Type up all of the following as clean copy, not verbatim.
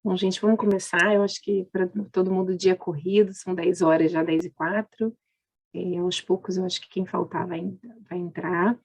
Bom, gente, vamos começar. Eu acho que para todo mundo dia corrido, são 10 horas, já 10h04. Aos poucos, eu acho que quem faltar vai entrar.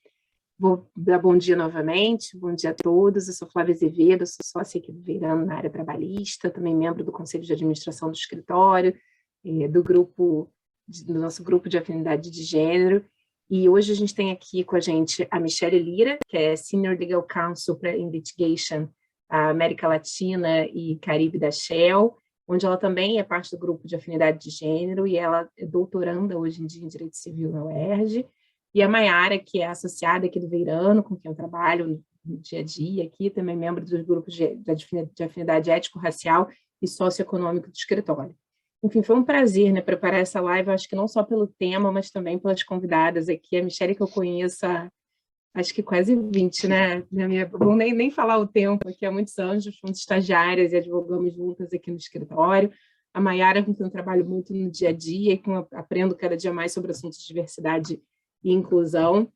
Vou dar bom dia novamente, bom dia a todos. Eu sou Flávia Azevedo, sou sócia aqui do Veirano na área trabalhista, também membro do Conselho de Administração do escritório, do nosso grupo de afinidade de gênero. E hoje a gente tem aqui com a gente a Michelle Lira, que é Senior Legal Counsel para Litigation, a América Latina e Caribe da Shell, onde ela também é parte do grupo de afinidade de gênero, e ela é doutoranda hoje em dia em Direito Civil na UERJ, e a Maiara, que é associada aqui do Veirano, com quem eu trabalho no dia a dia aqui, também membro dos grupos de afinidade ético-racial e socioeconômico do escritório. Enfim, foi um prazer, né, preparar essa live, acho que não só pelo tema, mas também pelas convidadas aqui. A Michelle, que eu conheço há, acho que quase 20, né? Vou nem falar o tempo, aqui há muitos anos, fomos estagiárias e advogamos juntas aqui no escritório. A Maiara, com quem eu trabalho muito no dia a dia, e com aprendo cada dia mais sobre assuntos de diversidade e inclusão.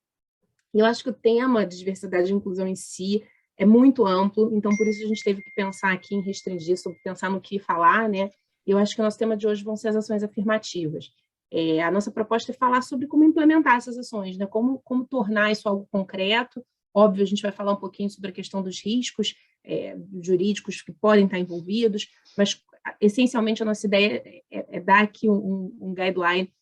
E eu acho que o tema de diversidade e inclusão em si é muito amplo, então por isso a gente teve que pensar aqui em restringir, sobre pensar no que falar, né? E eu acho que o nosso tema de hoje vão ser as ações afirmativas. A nossa proposta é falar sobre como implementar essas ações, né? Como tornar isso algo concreto. Óbvio, a gente vai falar um pouquinho sobre a questão dos riscos jurídicos que podem estar envolvidos, mas essencialmente a nossa ideia é dar aqui um guideline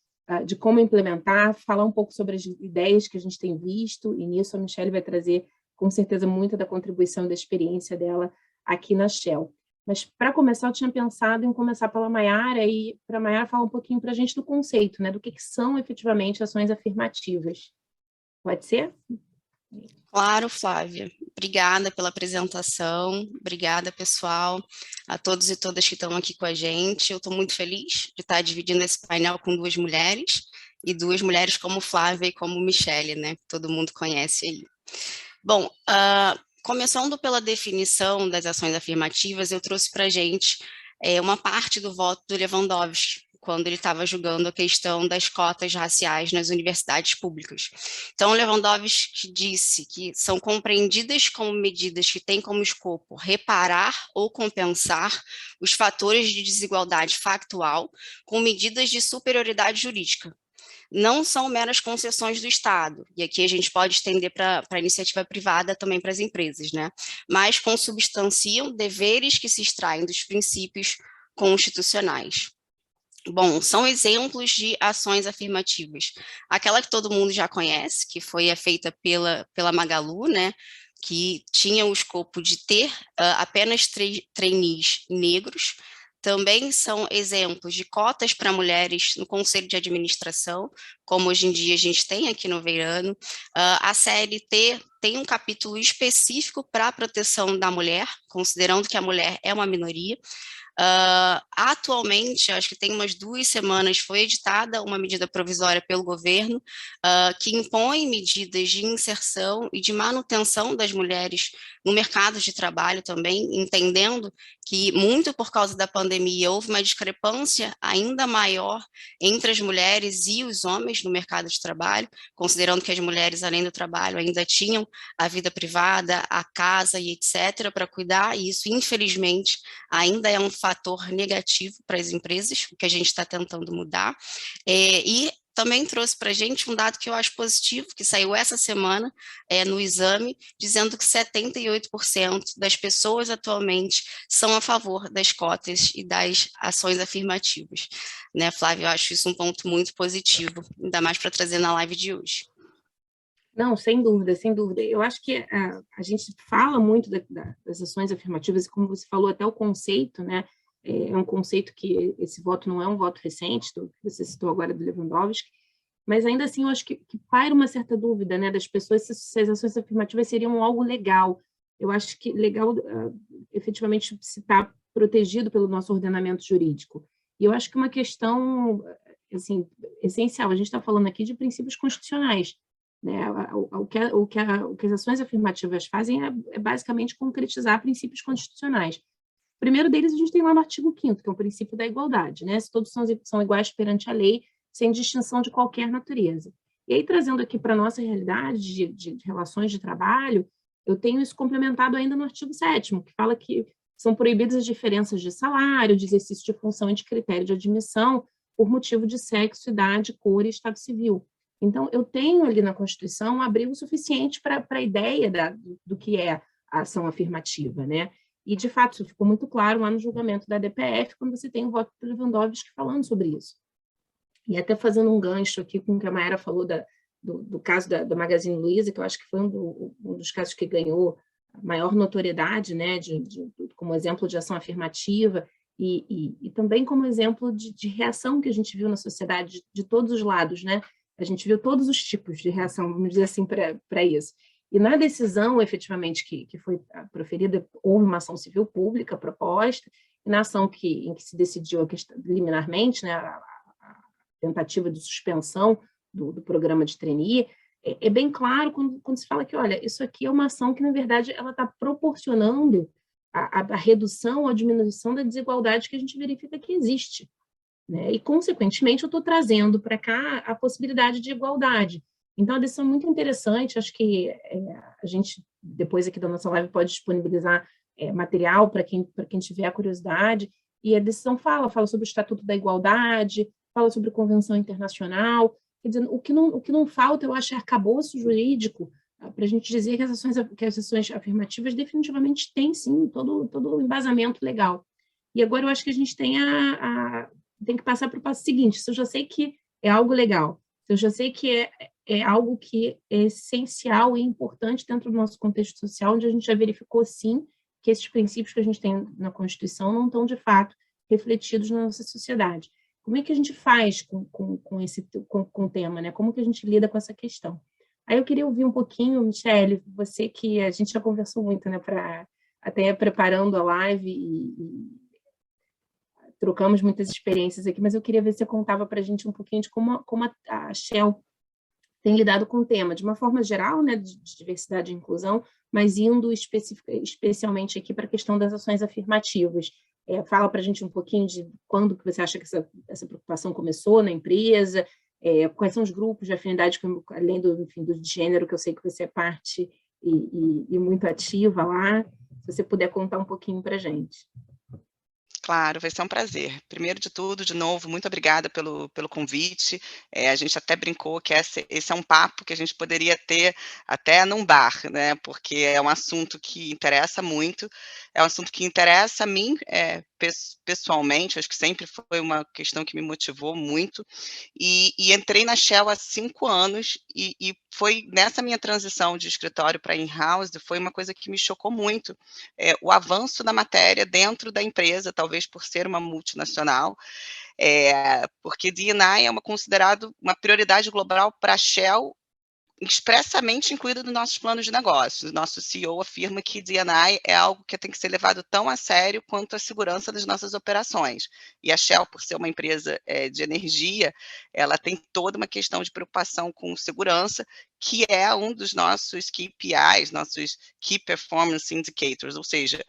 de como implementar, falar um pouco sobre as ideias que a gente tem visto, e nisso a Michelle vai trazer, com certeza, muita da contribuição e da experiência dela aqui na Shell. Mas, para começar, eu tinha pensado em começar pela Maiara, e para a Maiara falar um pouquinho para a gente do conceito, né, do que são efetivamente ações afirmativas. Pode ser? Claro, Flávia. Obrigada pela apresentação, obrigada, pessoal, a todos e todas que estão aqui com a gente. Eu estou muito feliz de estar dividindo esse painel com duas mulheres, e duas mulheres como Flávia e como Michelle, né? Que todo mundo conhece aí. Bom, começando pela definição das ações afirmativas, eu trouxe para a gente uma parte do voto do Lewandowski, quando ele estava julgando a questão das cotas raciais nas universidades públicas. Então, Lewandowski disse que são compreendidas como medidas que têm como escopo reparar ou compensar os fatores de desigualdade factual com medidas de superioridade jurídica. Não são meras concessões do Estado, e aqui a gente pode estender para a iniciativa privada também para as empresas, né? Mas consubstanciam deveres que se extraem dos princípios constitucionais. Bom, são exemplos de ações afirmativas. Aquela que todo mundo já conhece, que foi feita pela Magalu, né? Que tinha o escopo de ter apenas trainees negros. Também são exemplos de cotas para mulheres no Conselho de Administração, como hoje em dia a gente tem aqui no Veirano. A CLT tem um capítulo específico para a proteção da mulher, considerando que a mulher é uma minoria. Atualmente, acho que tem umas 2 semanas, foi editada uma medida provisória pelo governo que impõe medidas de inserção e de manutenção das mulheres no mercado de trabalho também, entendendo que muito por causa da pandemia houve uma discrepância ainda maior entre as mulheres e os homens no mercado de trabalho, considerando que as mulheres, além do trabalho, ainda tinham a vida privada, a casa e etc. para cuidar, e isso, infelizmente, ainda é um fator negativo para as empresas, o que a gente está tentando mudar, e também trouxe para a gente um dado que eu acho positivo, que saiu essa semana no exame, dizendo que 78% das pessoas atualmente são a favor das cotas e das ações afirmativas. Né, Flávia, eu acho isso um ponto muito positivo, ainda mais para trazer na live de hoje. Não, sem dúvida, sem dúvida. Eu acho que a gente fala muito das ações afirmativas, e como você falou, até o conceito, né? É um conceito que esse voto não é um voto recente, que você citou agora do Lewandowski, mas ainda assim eu acho que paira uma certa dúvida, né, das pessoas se as ações afirmativas seriam algo legal. Eu acho que legal, efetivamente, se está protegido pelo nosso ordenamento jurídico. E eu acho que uma questão assim, essencial, a gente está falando aqui de princípios constitucionais, né? O que as ações afirmativas fazem é basicamente concretizar princípios constitucionais. O primeiro deles a gente tem lá no artigo 5º, que é o princípio da igualdade, né? Se todos são iguais perante a lei, sem distinção de qualquer natureza. E aí, trazendo aqui para a nossa realidade de relações de trabalho, eu tenho isso complementado ainda no artigo 7º, que fala que são proibidas as diferenças de salário, de exercício de função e de critério de admissão por motivo de sexo, idade, cor e estado civil. Então, eu tenho ali na Constituição um abrigo suficiente para a ideia do que é a ação afirmativa, né? E, de fato, isso ficou muito claro lá no julgamento da DPF, quando você tem o voto do Lewandowski falando sobre isso. E até fazendo um gancho aqui com o que a Mayara falou do caso da Magazine Luiza, que eu acho que foi um dos casos que ganhou maior notoriedade, né, como exemplo de ação afirmativa, e também como exemplo de reação que a gente viu na sociedade de todos os lados, né? A gente viu todos os tipos de reação, vamos dizer assim, para isso. E na decisão, efetivamente, que foi proferida, houve uma ação civil pública proposta, e na ação em que se decidiu liminarmente, né, a tentativa de suspensão do programa de trainee, é bem claro quando se fala que, olha, isso aqui é uma ação que, na verdade, ela está proporcionando a redução ou a diminuição da desigualdade que a gente verifica que existe, né? E, consequentemente, eu estou trazendo para cá a possibilidade de igualdade. Então, a decisão é muito interessante, acho que a gente, depois aqui da nossa live, pode disponibilizar material para quem tiver a curiosidade, e a decisão fala sobre o Estatuto da Igualdade, fala sobre convenção internacional, quer dizer, o que não falta, eu acho, é arcabouço jurídico para a gente dizer que as ações afirmativas definitivamente têm, sim, todo o embasamento legal. E agora eu acho que a gente tem que passar para o passo seguinte: se eu já sei que é algo legal, se eu já sei que é algo que é essencial e importante dentro do nosso contexto social, onde a gente já verificou, sim, que esses princípios que a gente tem na Constituição não estão, de fato, refletidos na nossa sociedade. Como é que a gente faz com o tema, né? Como que a gente lida com essa questão? Aí eu queria ouvir um pouquinho, Michele, você que a gente já conversou muito, né, até preparando a live e trocamos muitas experiências aqui, mas eu queria ver se você contava para a gente um pouquinho de como a Shell tem lidado com o tema, de uma forma geral, né, de diversidade e inclusão, mas indo especialmente aqui para a questão das ações afirmativas. Fala para a gente um pouquinho de quando que você acha que essa preocupação começou na empresa, quais são os grupos de afinidade, além do gênero, que eu sei que você é parte e muito ativa lá, se você puder contar um pouquinho para a gente. Claro, vai ser um prazer. Primeiro de tudo, de novo, muito obrigada pelo convite. A gente até brincou que esse é um papo que a gente poderia ter até num bar, né? Porque é um assunto que interessa muito, é um assunto que interessa a mim pessoalmente, acho que sempre foi uma questão que me motivou muito. E entrei na Shell há 5 anos, e foi nessa minha transição de escritório para in-house, foi uma coisa que me chocou muito, o avanço da matéria dentro da empresa, talvez por ser uma multinacional, porque D&I é considerado uma prioridade global para a Shell, expressamente incluída nos nossos planos de negócios. O nosso CEO afirma que D&I é algo que tem que ser levado tão a sério quanto a segurança das nossas operações. E a Shell, por ser uma empresa de energia, ela tem toda uma questão de preocupação com segurança, que é um dos nossos KPIs, nossos Key Performance Indicators, ou seja,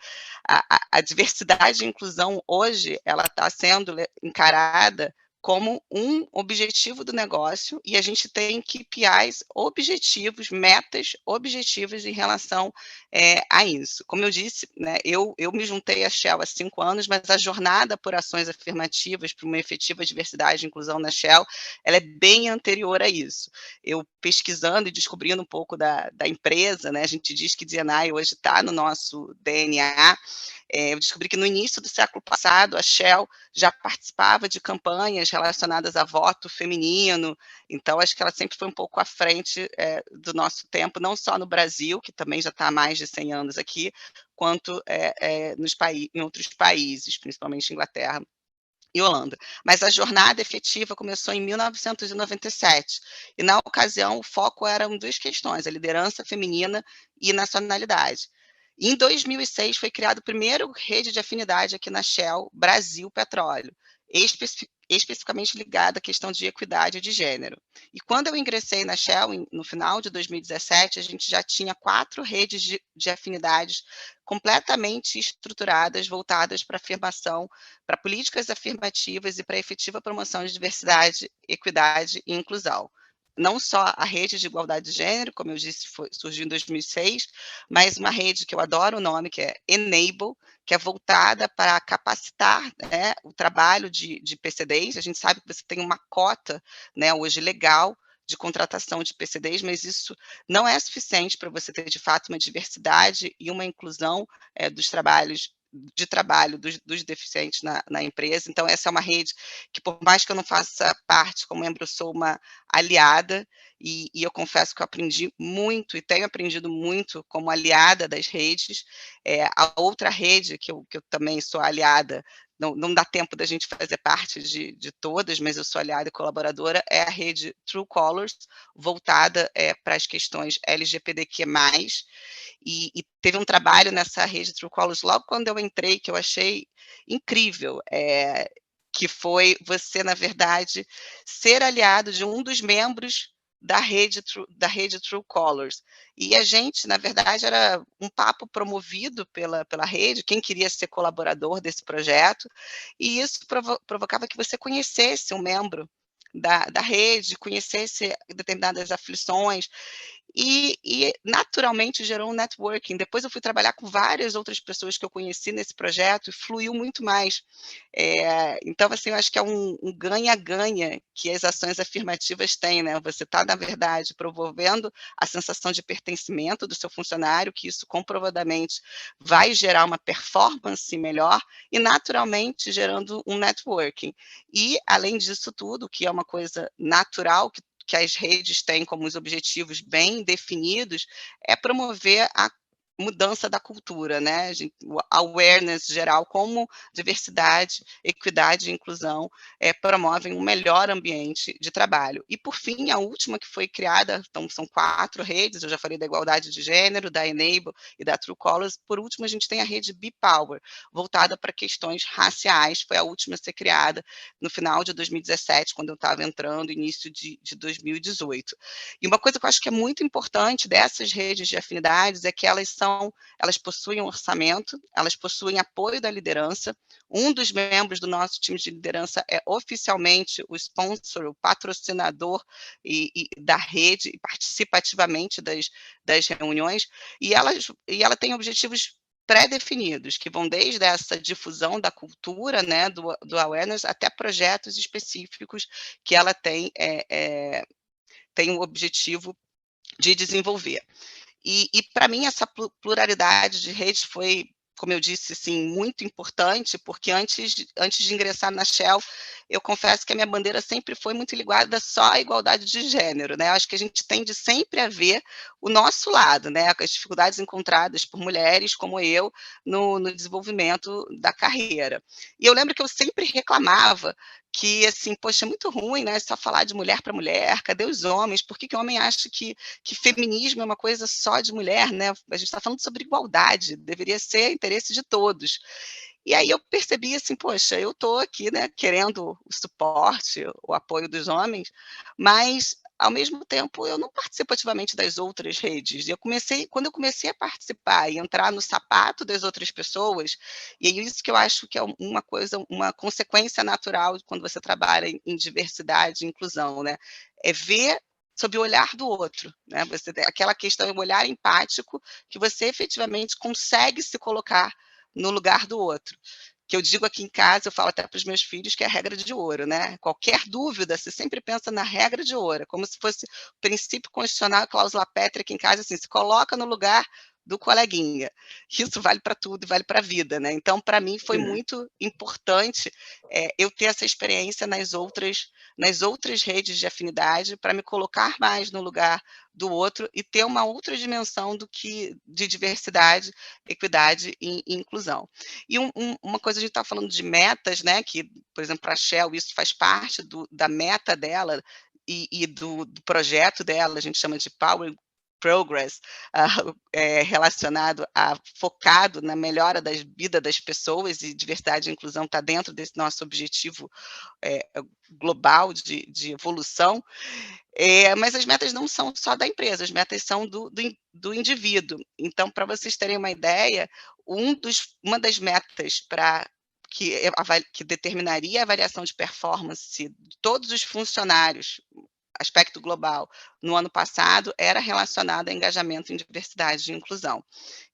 a diversidade e inclusão hoje, ela está sendo encarada como um objetivo do negócio, e a gente tem KPIs objetivos, metas objetivas em relação a isso. Como eu disse, né, eu me juntei à Shell há 5 anos, mas a jornada por ações afirmativas para uma efetiva diversidade e inclusão na Shell, ela é bem anterior a isso. Eu pesquisando e descobrindo um pouco da empresa, né, a gente diz que D&I hoje está no nosso DNA, eu descobri que no início do século passado, a Shell já participava de campanhas relacionadas a voto feminino, então acho que ela sempre foi um pouco à frente do nosso tempo, não só no Brasil, que também já está há mais de 100 anos aqui, quanto em outros países, principalmente Inglaterra e Holanda. Mas a jornada efetiva começou em 1997, e na ocasião o foco eram 2 questões, a liderança feminina e nacionalidade. Em 2006 foi criado o primeiro rede de afinidade aqui na Shell, Brasil Petróleo, especificamente ligada à questão de equidade de gênero. E quando eu ingressei na Shell, no final de 2017, a gente já tinha 4 redes de afinidades completamente estruturadas, voltadas para afirmação, para políticas afirmativas e para a efetiva promoção de diversidade, equidade e inclusão. não só a rede de igualdade de gênero, como eu disse, surgiu em 2006, mas uma rede que eu adoro o nome, que é Enable, que é voltada para capacitar, né, o trabalho de PCDs. A gente sabe que você tem uma cota, né, hoje legal, de contratação de PCDs, mas isso não é suficiente para você ter, de fato, uma diversidade e uma inclusão dos trabalhos de trabalho dos deficientes na empresa. Então, essa é uma rede que, por mais que eu não faça parte como membro, eu sou uma aliada, e eu confesso que eu aprendi muito, e tenho aprendido muito como aliada das redes. A outra rede que eu também sou aliada, não dá tempo da gente fazer parte de todas, mas eu sou aliada e colaboradora, é a rede True Colors, voltada para as questões LGBTQ+, e teve um trabalho nessa rede True Colors logo quando eu entrei, que eu achei incrível, que foi você, na verdade, ser aliado de um dos membros da rede True Colors. E a gente, na verdade, era um papo promovido pela rede, quem queria ser colaborador desse projeto, e isso provocava que você conhecesse um membro da rede, conhecesse determinadas aflições, e naturalmente gerou um networking. Depois eu fui trabalhar com várias outras pessoas que eu conheci nesse projeto e fluiu muito mais. Então, assim, eu acho que é um ganha-ganha que as ações afirmativas têm, né? Você está, na verdade, promovendo a sensação de pertencimento do seu funcionário, que isso comprovadamente vai gerar uma performance melhor e, naturalmente, gerando um networking. E, além disso tudo, que é uma coisa natural, que as redes têm como os objetivos bem definidos, é promover a mudança da cultura, né? O awareness geral, como diversidade, equidade e inclusão promovem um melhor ambiente de trabalho. E, por fim, a última que foi criada, então são 4 redes, eu já falei da igualdade de gênero, da Enable e da True Colors. Por último, a gente tem a rede B-Power, voltada para questões raciais, foi a última a ser criada no final de 2017, quando eu estava entrando, início de 2018. E uma coisa que eu acho que é muito importante dessas redes de afinidades é que elas possuem um orçamento, elas possuem apoio da liderança. Um dos membros do nosso time de liderança é oficialmente o sponsor, o patrocinador da rede, e participa ativamente das reuniões, e ela tem objetivos pré-definidos, que vão desde essa difusão da cultura, né, do awareness, até projetos específicos que ela tem o objetivo de desenvolver. E para mim, essa pluralidade de redes foi, como eu disse, assim, muito importante, porque antes de ingressar na Shell, eu confesso que a minha bandeira sempre foi muito ligada só à igualdade de gênero, né? Acho que a gente tende sempre a ver o nosso lado, né? As dificuldades encontradas por mulheres como eu no desenvolvimento da carreira. E eu lembro que eu sempre reclamava que, assim, poxa, é muito ruim, né? Só falar de mulher para mulher, cadê os homens? Por que o homem acha que feminismo é uma coisa só de mulher, né? A gente está falando sobre igualdade, deveria ser interesse de todos. E aí eu percebi assim, poxa, eu estou aqui, né, querendo o suporte, o apoio dos homens, mas ao mesmo tempo eu não participo ativamente das outras redes. Quando eu comecei a participar e entrar no sapato das outras pessoas, e é isso que eu acho que é uma coisa, uma consequência natural quando você trabalha em diversidade e inclusão, né? É ver sob o olhar do outro, né? Você tem aquela questão, o olhar empático, que você efetivamente consegue se colocar no lugar do outro. Que eu digo aqui em casa, eu falo até para os meus filhos, que é a regra de ouro, né? Qualquer dúvida, você sempre pensa na regra de ouro, como se fosse o princípio constitucional, a cláusula pétrea aqui em casa, assim, se coloca no lugar do coleguinha. Isso vale para tudo e vale para a vida, né? Então, para mim, foi muito importante eu ter essa experiência nas outras redes de afinidade, para me colocar mais no lugar do outro e ter uma outra dimensão de diversidade, equidade e inclusão. E uma coisa, a gente está falando de metas, né, que, por exemplo, para a Shell, isso faz parte da meta dela e do projeto dela, a gente chama de Power Progress, relacionado focado na melhora da vida das pessoas, e diversidade e inclusão está dentro desse nosso objetivo global de evolução. Mas as metas não são só da empresa, as metas são do indivíduo. Então, para vocês terem uma ideia, uma das metas que determinaria a avaliação de performance de todos os funcionários, aspecto global no ano passado era relacionado a engajamento em diversidade e inclusão.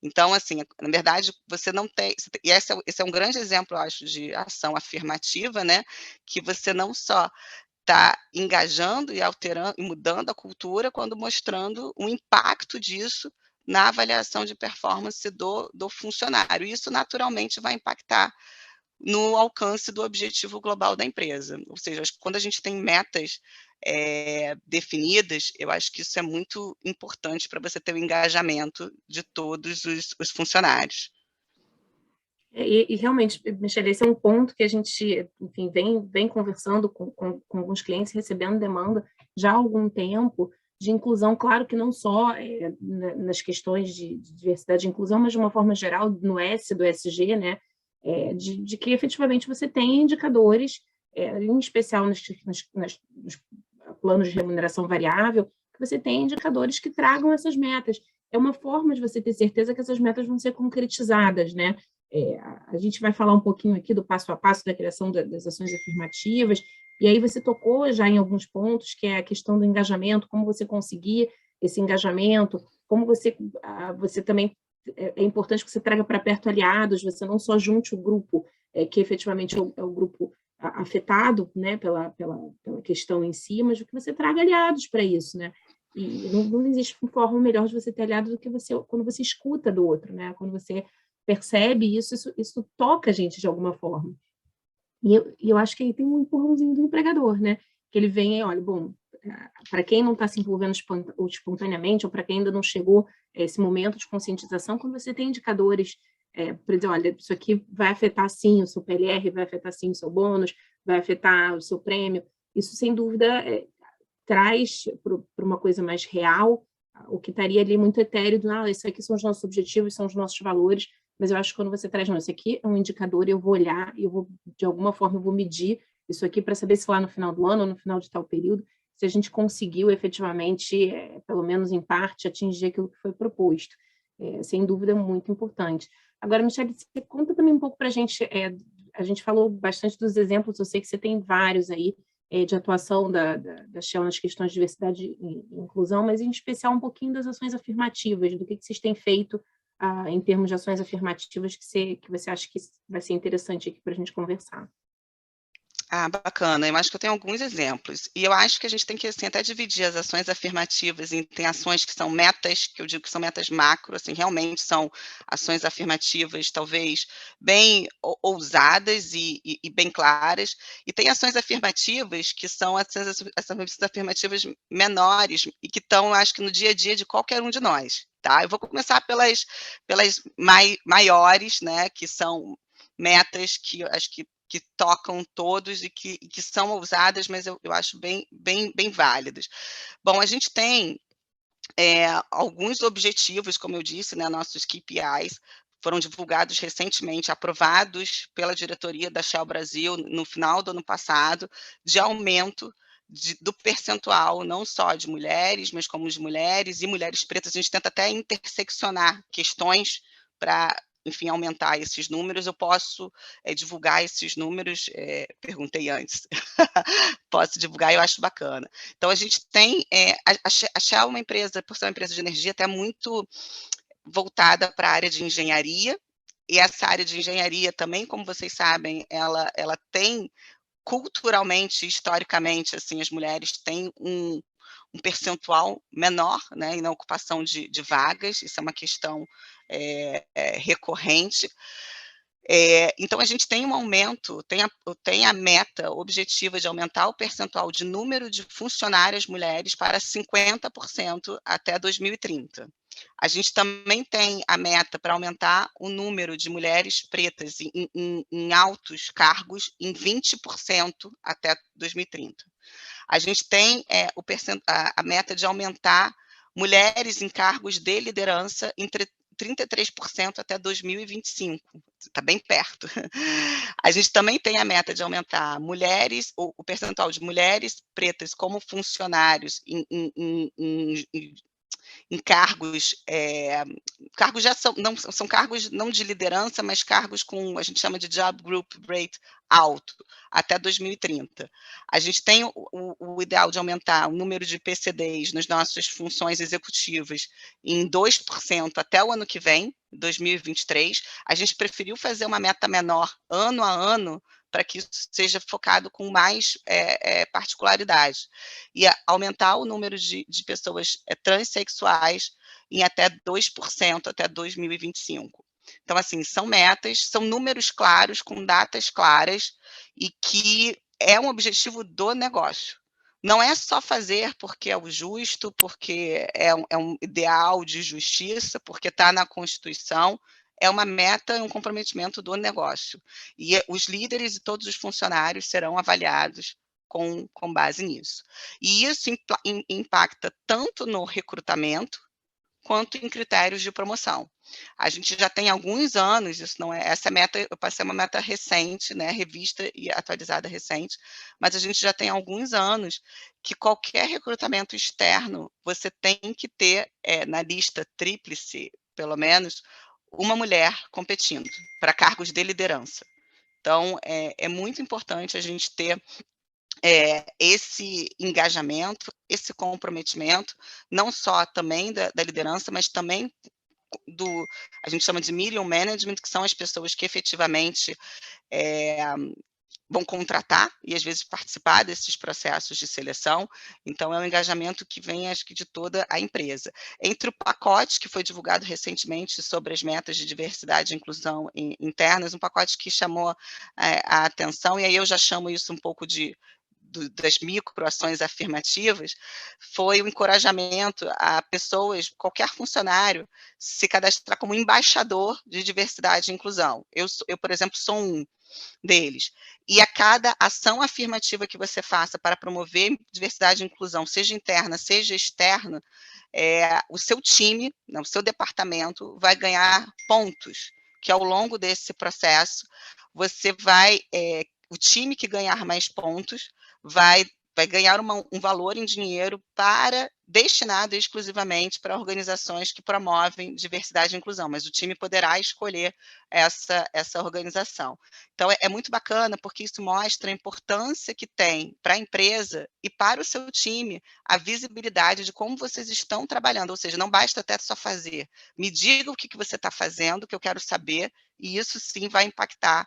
Então, assim, na verdade, você não tem, e esse é um grande exemplo, eu acho, de ação afirmativa, né, que você não só está engajando e alterando e mudando a cultura, quando mostrando o impacto disso na avaliação de performance do funcionário. Isso naturalmente vai impactar no alcance do objetivo global da empresa. Ou seja, acho que quando a gente tem metas definidas, eu acho que isso é muito importante para você ter o engajamento de todos os funcionários. E realmente, Michele, esse é um ponto que a gente, enfim, vem conversando com alguns clientes, recebendo demanda já há algum tempo de inclusão, claro que não só nas questões de diversidade e inclusão, mas de uma forma geral, no S do SG, né, de que efetivamente você tem indicadores, em especial nos planos de remuneração variável, que você tem indicadores que tragam essas metas. É uma forma de você ter certeza que essas metas vão ser concretizadas, né? A gente vai falar um pouquinho aqui do passo a passo da criação das ações afirmativas, e aí você tocou já em alguns pontos, que é a questão do engajamento, como você conseguir esse engajamento, como você também, é importante que você traga para perto aliados, você não só junte o grupo, que efetivamente é o grupo afetado, né, pela questão em si, mas que você traga aliados para isso, né? E não existe forma melhor de você ter aliado do que quando você escuta do outro, né? Quando você percebe isso toca a gente de alguma forma. E eu acho que aí tem um empurrãozinho do empregador, né? Que ele vem e olha, bom, para quem não está se envolvendo espontaneamente, ou para quem ainda não chegou a esse momento de conscientização, quando você tem indicadores, por exemplo, olha, isso aqui vai afetar sim o seu PLR, vai afetar sim o seu bônus, vai afetar o seu prêmio, isso sem dúvida traz para uma coisa mais real, o que estaria ali muito etéreo, isso aqui são os nossos objetivos, são os nossos valores, mas eu acho que quando você traz, não, isso aqui é um indicador, eu vou olhar, eu vou, de alguma forma, eu vou medir isso aqui para saber se lá no final do ano ou no final de tal período, se a gente conseguiu efetivamente, pelo menos em parte, atingir aquilo que foi proposto. Sem dúvida, muito importante. Agora, Michele, você conta também um pouco para a gente falou bastante dos exemplos, eu sei que você tem vários aí, de atuação da Shell nas questões de diversidade e inclusão, mas em especial um pouquinho das ações afirmativas, do que vocês têm feito em termos de ações afirmativas que você acha que vai ser interessante aqui para a gente conversar. Ah, bacana. Eu acho que eu tenho alguns exemplos. E eu acho que a gente tem que, assim, até dividir as ações afirmativas tem ações que são metas, que eu digo que são metas macro, assim, realmente são ações afirmativas, talvez, bem ousadas e bem claras. E tem ações afirmativas que são essas afirmativas menores e que estão, acho que, no dia a dia de qualquer um de nós, tá? Eu vou começar pelas maiores, né, que são metas que eu acho que tocam todos e que são ousadas, mas eu acho bem válidas. Bom, a gente tem alguns objetivos, como eu disse, né, nossos KPIs foram divulgados recentemente, aprovados pela diretoria da Shell Brasil no final do ano passado, de aumento do percentual, não só de mulheres, mas como de mulheres e mulheres pretas. A gente tenta até interseccionar questões para, enfim, aumentar esses números. Eu posso divulgar esses números, perguntei antes, posso divulgar, eu acho bacana. Então, a gente tem, a Shell é uma empresa, por ser uma empresa de energia, até muito voltada para a área de engenharia, e essa área de engenharia também, como vocês sabem, ela tem, culturalmente, historicamente, assim, as mulheres têm um percentual menor, né, na ocupação de vagas, isso é uma questão recorrente. Então, a gente tem um aumento, tem a meta objetiva de aumentar o percentual de número de funcionárias mulheres para 50% até 2030. A gente também tem a meta para aumentar o número de mulheres pretas em altos cargos em 20% até 2030. A gente tem a meta de aumentar mulheres em cargos de liderança entre 33% até 2025, está bem perto. A gente também tem a meta de aumentar o percentual de mulheres pretas como funcionários em cargos, cargos já são cargos não de liderança, mas cargos com, a gente chama de job group rate alto, até 2030. A gente tem o ideal de aumentar o número de PCDs nas nossas funções executivas em 2% até o ano que vem, 2023. A gente preferiu fazer uma meta menor ano a ano, para que isso seja focado com mais particularidade. E aumentar o número de pessoas transexuais em até 2% até 2025. Então, assim, são metas, são números claros, com datas claras, e que é um objetivo do negócio. Não é só fazer porque é o justo, porque é um ideal de justiça, porque está na Constituição, é uma meta, um comprometimento do negócio. E os líderes e todos os funcionários serão avaliados com base nisso. E isso impacta tanto no recrutamento, quanto em critérios de promoção. A gente já tem alguns anos, isso não é, essa meta, eu passei uma meta recente, né, revista e atualizada recente, mas a gente já tem alguns anos que qualquer recrutamento externo, você tem que ter na lista tríplice, pelo menos, uma mulher competindo para cargos de liderança. Então, é muito importante a gente ter esse engajamento, esse comprometimento, não só também da liderança, mas também a gente chama de middle management, que são as pessoas que efetivamente vão contratar e, às vezes, participar desses processos de seleção. Então, é um engajamento que vem, acho que, de toda a empresa. Entre o pacote que foi divulgado recentemente sobre as metas de diversidade e inclusão internas, um pacote que chamou a atenção, e aí eu já chamo isso um pouco das microações afirmativas, foi o encorajamento a pessoas, qualquer funcionário, se cadastrar como embaixador de diversidade e inclusão. Eu, por exemplo, sou um deles. E a cada ação afirmativa que você faça para promover diversidade e inclusão, seja interna, seja externa, o seu time, o seu departamento vai ganhar pontos, que ao longo desse processo, você vai, o time que ganhar mais pontos vai ganhar um valor em dinheiro destinado exclusivamente para organizações que promovem diversidade e inclusão, mas o time poderá escolher essa organização. Então, é muito bacana, porque isso mostra a importância que tem para a empresa e para o seu time a visibilidade de como vocês estão trabalhando, ou seja, não basta até só fazer, me diga o que você está fazendo, que eu quero saber, e isso sim vai impactar,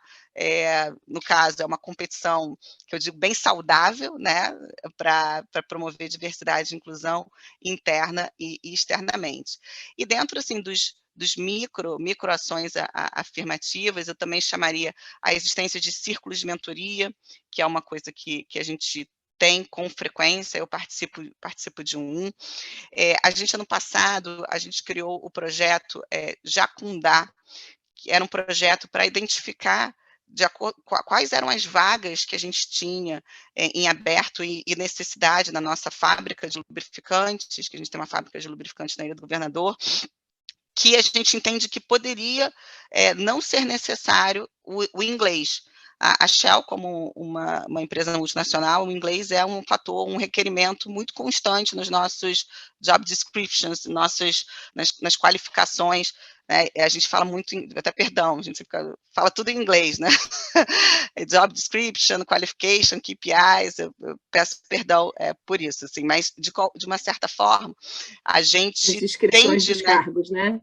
no caso, é uma competição que eu digo bem saudável, né, para promover diversidade e inclusão interna e externamente. E dentro, assim, dos microações afirmativas, eu também chamaria a existência de círculos de mentoria, que é uma coisa que a gente tem com frequência, eu participo de um. A gente, ano passado, a gente criou o projeto Jacundá, que era um projeto para identificar quais eram as vagas que a gente tinha em aberto e necessidade na nossa fábrica de lubrificantes, que a gente tem uma fábrica de lubrificantes na Ilha do Governador, que a gente entende que poderia não ser necessário o inglês. A Shell, como uma empresa multinacional, o inglês é um fator, um requerimento muito constante nos nossos job descriptions, nas qualificações, né? A gente fala muito, até perdão, a gente fala tudo em inglês, né? Job description, qualification, KPIs, eu peço perdão por isso, assim, mas de uma certa forma, a gente as descrições tende, dos cargos, né?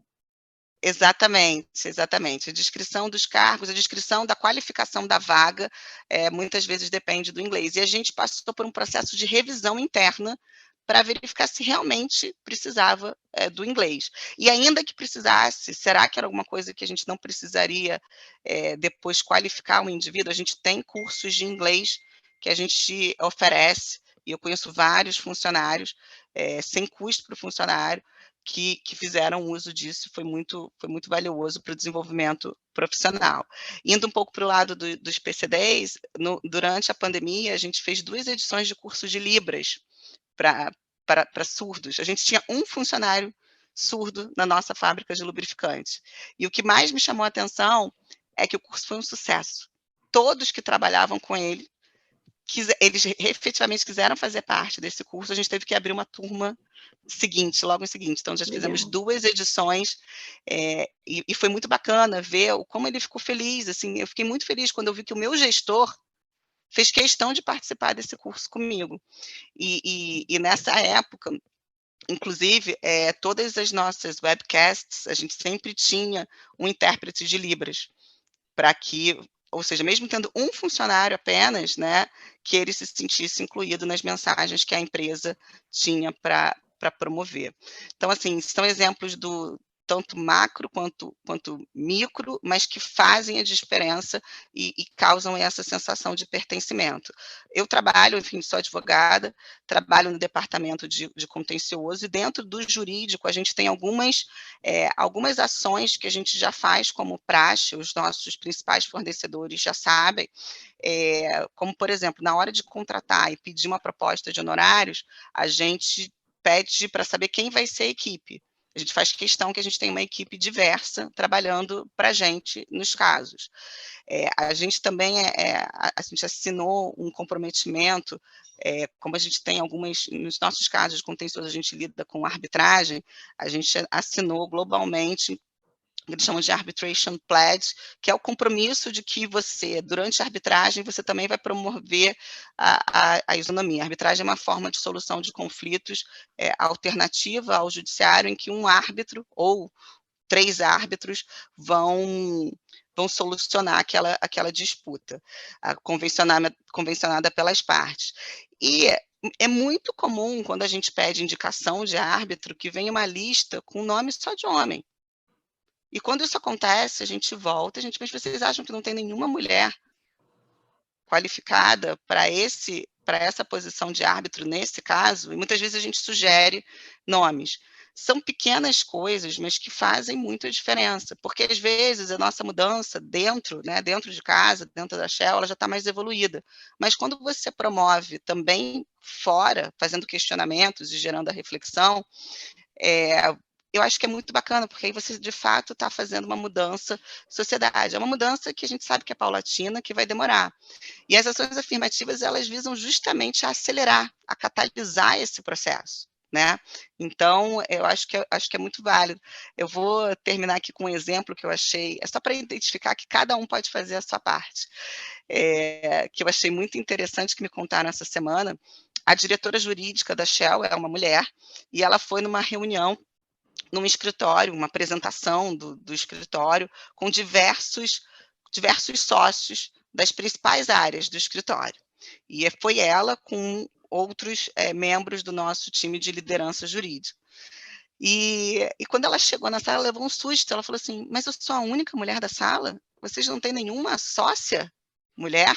Exatamente, exatamente. A descrição dos cargos, a descrição da qualificação da vaga, muitas vezes depende do inglês. E a gente passou por um processo de revisão interna para verificar se realmente precisava do inglês. E ainda que precisasse, será que era alguma coisa que a gente não precisaria depois qualificar o indivíduo? A gente tem cursos de inglês que a gente oferece, e eu conheço vários funcionários, sem custo para o funcionário, que fizeram uso disso, foi muito valioso para o desenvolvimento profissional. Indo um pouco para o lado dos PCDs, durante a pandemia, a gente fez 2 edições de curso de Libras para surdos. A gente tinha um funcionário surdo na nossa fábrica de lubrificantes. E o que mais me chamou a atenção é que o curso foi um sucesso. Todos que trabalhavam com ele eles efetivamente quiseram fazer parte desse curso, a gente teve que abrir uma turma seguinte, logo em seguinte. Então, já fizemos 2 edições, e foi muito bacana ver como ele ficou feliz, assim, eu fiquei muito feliz quando eu vi que o meu gestor fez questão de participar desse curso comigo. E nessa época, inclusive, todas as nossas webcasts, a gente sempre tinha um intérprete de Libras, para que, ou seja, mesmo tendo um funcionário apenas, né, que ele se sentisse incluído nas mensagens que a empresa tinha para promover. Então, assim, são exemplos do tanto macro quanto micro, mas que fazem a diferença e causam essa sensação de pertencimento. Eu trabalho, enfim, sou advogada, trabalho no departamento de contencioso, e dentro do jurídico a gente tem algumas ações que a gente já faz como praxe, os nossos principais fornecedores já sabem, como, por exemplo, na hora de contratar e pedir uma proposta de honorários, a gente pede para saber quem vai ser a equipe. A gente faz questão que a gente tenha uma equipe diversa trabalhando para a gente nos casos. A gente também a gente assinou um comprometimento, como a gente tem nos nossos casos de contencioso, a gente lida com arbitragem, a gente assinou globalmente, eles chamam de Arbitration Pledge, que é o compromisso de que você, durante a arbitragem, você também vai promover a isonomia. A arbitragem é uma forma de solução de conflitos alternativa ao judiciário, em que um árbitro ou 3 árbitros vão solucionar aquela disputa, convencionada pelas partes. E é muito comum, quando a gente pede indicação de árbitro, que venha uma lista com nome só de homem. E quando isso acontece, a gente volta, mas vocês acham que não tem nenhuma mulher qualificada para essa posição de árbitro nesse caso? E muitas vezes a gente sugere nomes. São pequenas coisas, mas que fazem muita diferença, porque às vezes a nossa mudança dentro de casa, dentro da Shell, ela já está mais evoluída. Mas quando você promove também fora, fazendo questionamentos e gerando a reflexão, eu acho que é muito bacana, porque aí você, de fato, está fazendo uma mudança de sociedade. É uma mudança que a gente sabe que é paulatina, que vai demorar. E as ações afirmativas, elas visam justamente a acelerar, a catalisar esse processo, né? Então, eu acho que é muito válido. Eu vou terminar aqui com um exemplo que eu achei, só para identificar que cada um pode fazer a sua parte, que eu achei muito interessante, que me contaram essa semana. A diretora jurídica da Shell é uma mulher, e ela foi numa reunião num escritório, uma apresentação do escritório, com diversos sócios das principais áreas do escritório. E foi ela com outros membros do nosso time de liderança jurídica. E quando ela chegou na sala, ela levou um susto. Ela falou assim: mas eu sou a única mulher da sala? Vocês não têm nenhuma sócia mulher?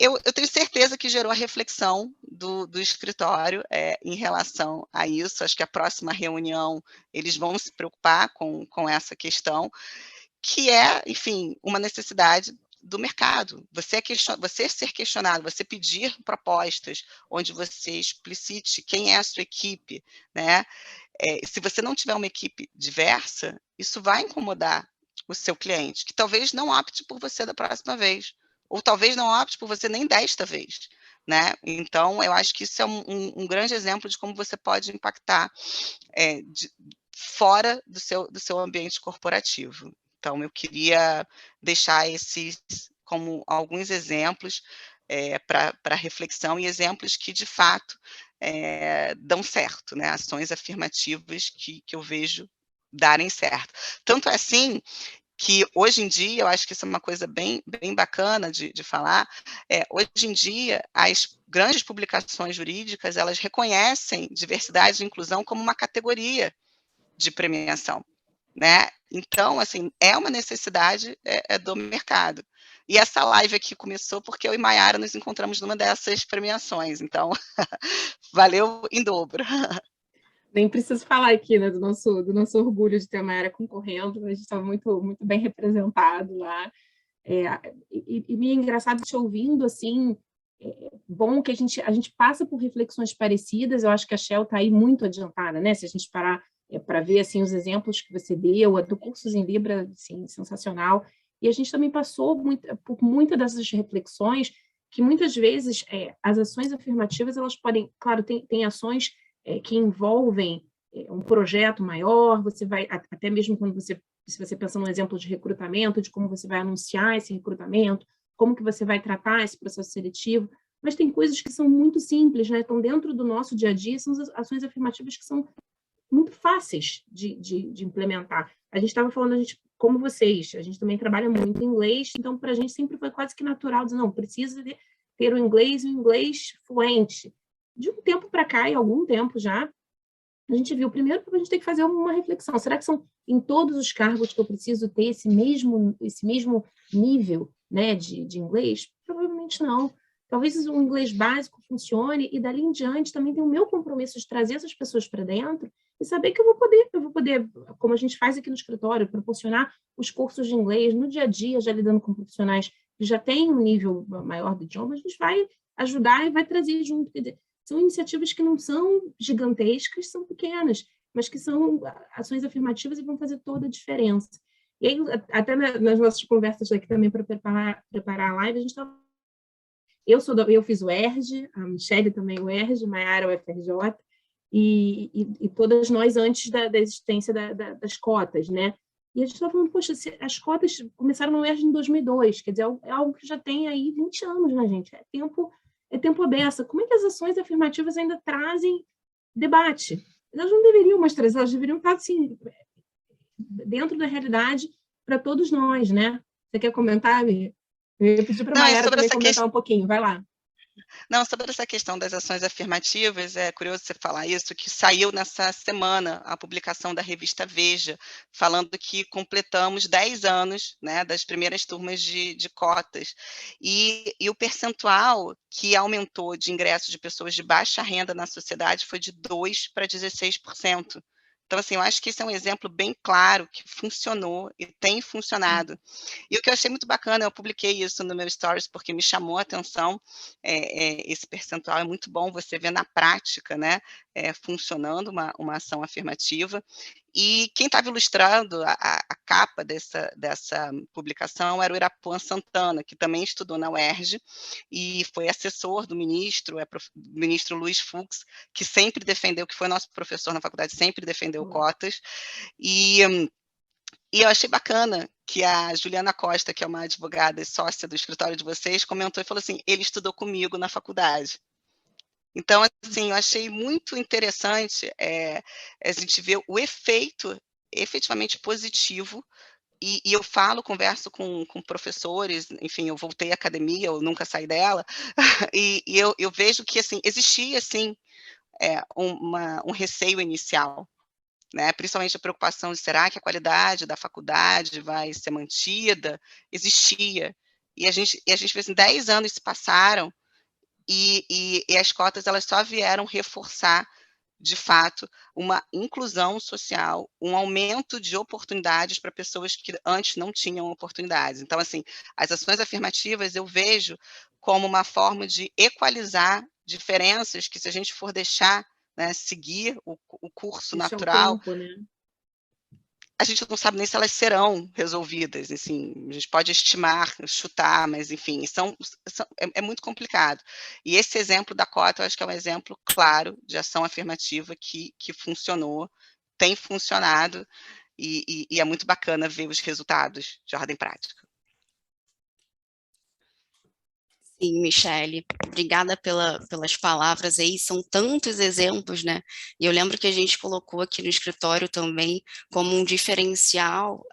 Eu tenho certeza que gerou a reflexão do escritório em relação a isso. Acho que a próxima reunião eles vão se preocupar com essa questão, que é, enfim, uma necessidade do mercado. Você ser questionado, você pedir propostas onde você explicite quem é a sua equipe, né? Se você não tiver uma equipe diversa, isso vai incomodar o seu cliente, que talvez não opte por você da próxima vez, ou talvez não opte por você nem desta vez, né? Então, eu acho que isso é um grande exemplo de como você pode impactar fora do seu ambiente corporativo. Então, eu queria deixar esses como alguns exemplos para reflexão, e exemplos que, de fato, dão certo, né? Ações afirmativas que eu vejo darem certo. Tanto é assim que, hoje em dia, eu acho que isso é uma coisa bem bacana de falar, hoje em dia, as grandes publicações jurídicas, elas reconhecem diversidade e inclusão como uma categoria de premiação, né? Então, assim, é uma necessidade do mercado. E essa live aqui começou porque eu e Maiara nos encontramos numa dessas premiações, então, valeu em dobro. Nem preciso falar aqui, né, do nosso orgulho de ter a Maiara concorrendo, a gente estava muito, muito bem representado lá. E me é engraçado te ouvindo, assim, bom que a gente passa por reflexões parecidas. Eu acho que a Shell está aí muito adiantada, né? Se a gente parar para ver assim, os exemplos que você deu, a do Cursos em Libra, assim, sensacional. E a gente também passou por muitas dessas reflexões que muitas vezes as ações afirmativas, elas podem, claro, tem ações que envolvem um projeto maior, você vai, até mesmo quando se você pensa num exemplo de recrutamento, de como você vai anunciar esse recrutamento, como que você vai tratar esse processo seletivo, mas tem coisas que são muito simples, né? Então, dentro do nosso dia a dia, são as ações afirmativas que são muito fáceis de implementar. A gente estava falando, como vocês, a gente também trabalha muito em inglês, então, para a gente sempre foi quase que natural dizer, não, precisa ter o inglês fluente. De um tempo para cá, e algum tempo já, a gente viu, primeiro, que a gente tem que fazer uma reflexão. Será que são em todos os cargos que eu preciso ter esse mesmo nível, né, de inglês? Provavelmente não. Talvez um inglês básico funcione e, dali em diante, também tem o meu compromisso de trazer essas pessoas para dentro e saber que eu vou poder, como a gente faz aqui no escritório, proporcionar os cursos de inglês no dia a dia, já lidando com profissionais que já têm um nível maior do idioma, a gente vai ajudar e vai trazer junto. Quer dizer, são iniciativas que não são gigantescas, são pequenas, mas que são ações afirmativas e vão fazer toda a diferença. E aí, até nas nossas conversas aqui também para preparar a live, a gente estava... Eu fiz o ERJ, a Michelle também o ERJ, Maiara o FRJ, e todas nós antes da existência das cotas, né? E a gente estava falando, poxa, as cotas começaram no ERJ em 2002, quer dizer, é algo que já tem aí 20 anos, né, gente? É tempo aberto. Como é que as ações afirmativas ainda trazem debate? Elas não deveriam mais trazer, elas deveriam estar, assim, dentro da realidade para todos nós, né? Você quer comentar, Mi? Eu ia pedir para a Maiara também comentar um pouquinho, vai lá. Não, sobre essa questão das ações afirmativas, é curioso você falar isso, que saiu nessa semana a publicação da revista Veja, falando que completamos 10 anos, né, das primeiras turmas de cotas, e o percentual que aumentou de ingresso de pessoas de baixa renda na sociedade foi de 2% para 16%. Então, assim, eu acho que esse é um exemplo bem claro que funcionou e tem funcionado. E o que eu achei muito bacana, eu publiquei isso no meu stories porque me chamou a atenção, esse percentual é muito bom você ver na prática, né, funcionando uma ação afirmativa. E quem estava ilustrando a capa dessa publicação era o Irapuan Santana, que também estudou na UERJ e foi assessor do ministro Luiz Fux, que sempre defendeu, que foi nosso professor na faculdade, sempre defendeu cotas. E eu achei bacana que a Juliana Costa, que é uma advogada e sócia do escritório de vocês, comentou e falou assim, ele estudou comigo na faculdade. Então, assim, eu achei muito interessante a gente ver o efeito efetivamente positivo, e eu converso com professores, enfim, eu voltei à academia, eu nunca saí dela, e eu vejo que, assim, existia, assim, um receio inicial, né, principalmente a preocupação de será que a qualidade da faculdade vai ser mantida? Existia. E a gente vê assim, 10 anos se passaram e as cotas elas só vieram reforçar, de fato, uma inclusão social, um aumento de oportunidades para pessoas que antes não tinham oportunidades. Então, assim, as ações afirmativas eu vejo como uma forma de equalizar diferenças que, se a gente for deixar, né, seguir o curso Deixa natural, tempo, né? a gente não sabe nem se elas serão resolvidas, assim, a gente pode estimar, chutar, mas, enfim, é muito complicado. E esse exemplo da cota, eu acho que é um exemplo claro de ação afirmativa que funcionou, tem funcionado, e é muito bacana ver os resultados de ordem prática. Sim, Michele, obrigada pelas palavras aí, são tantos exemplos, né? E eu lembro que a gente colocou aqui no escritório também como um diferencial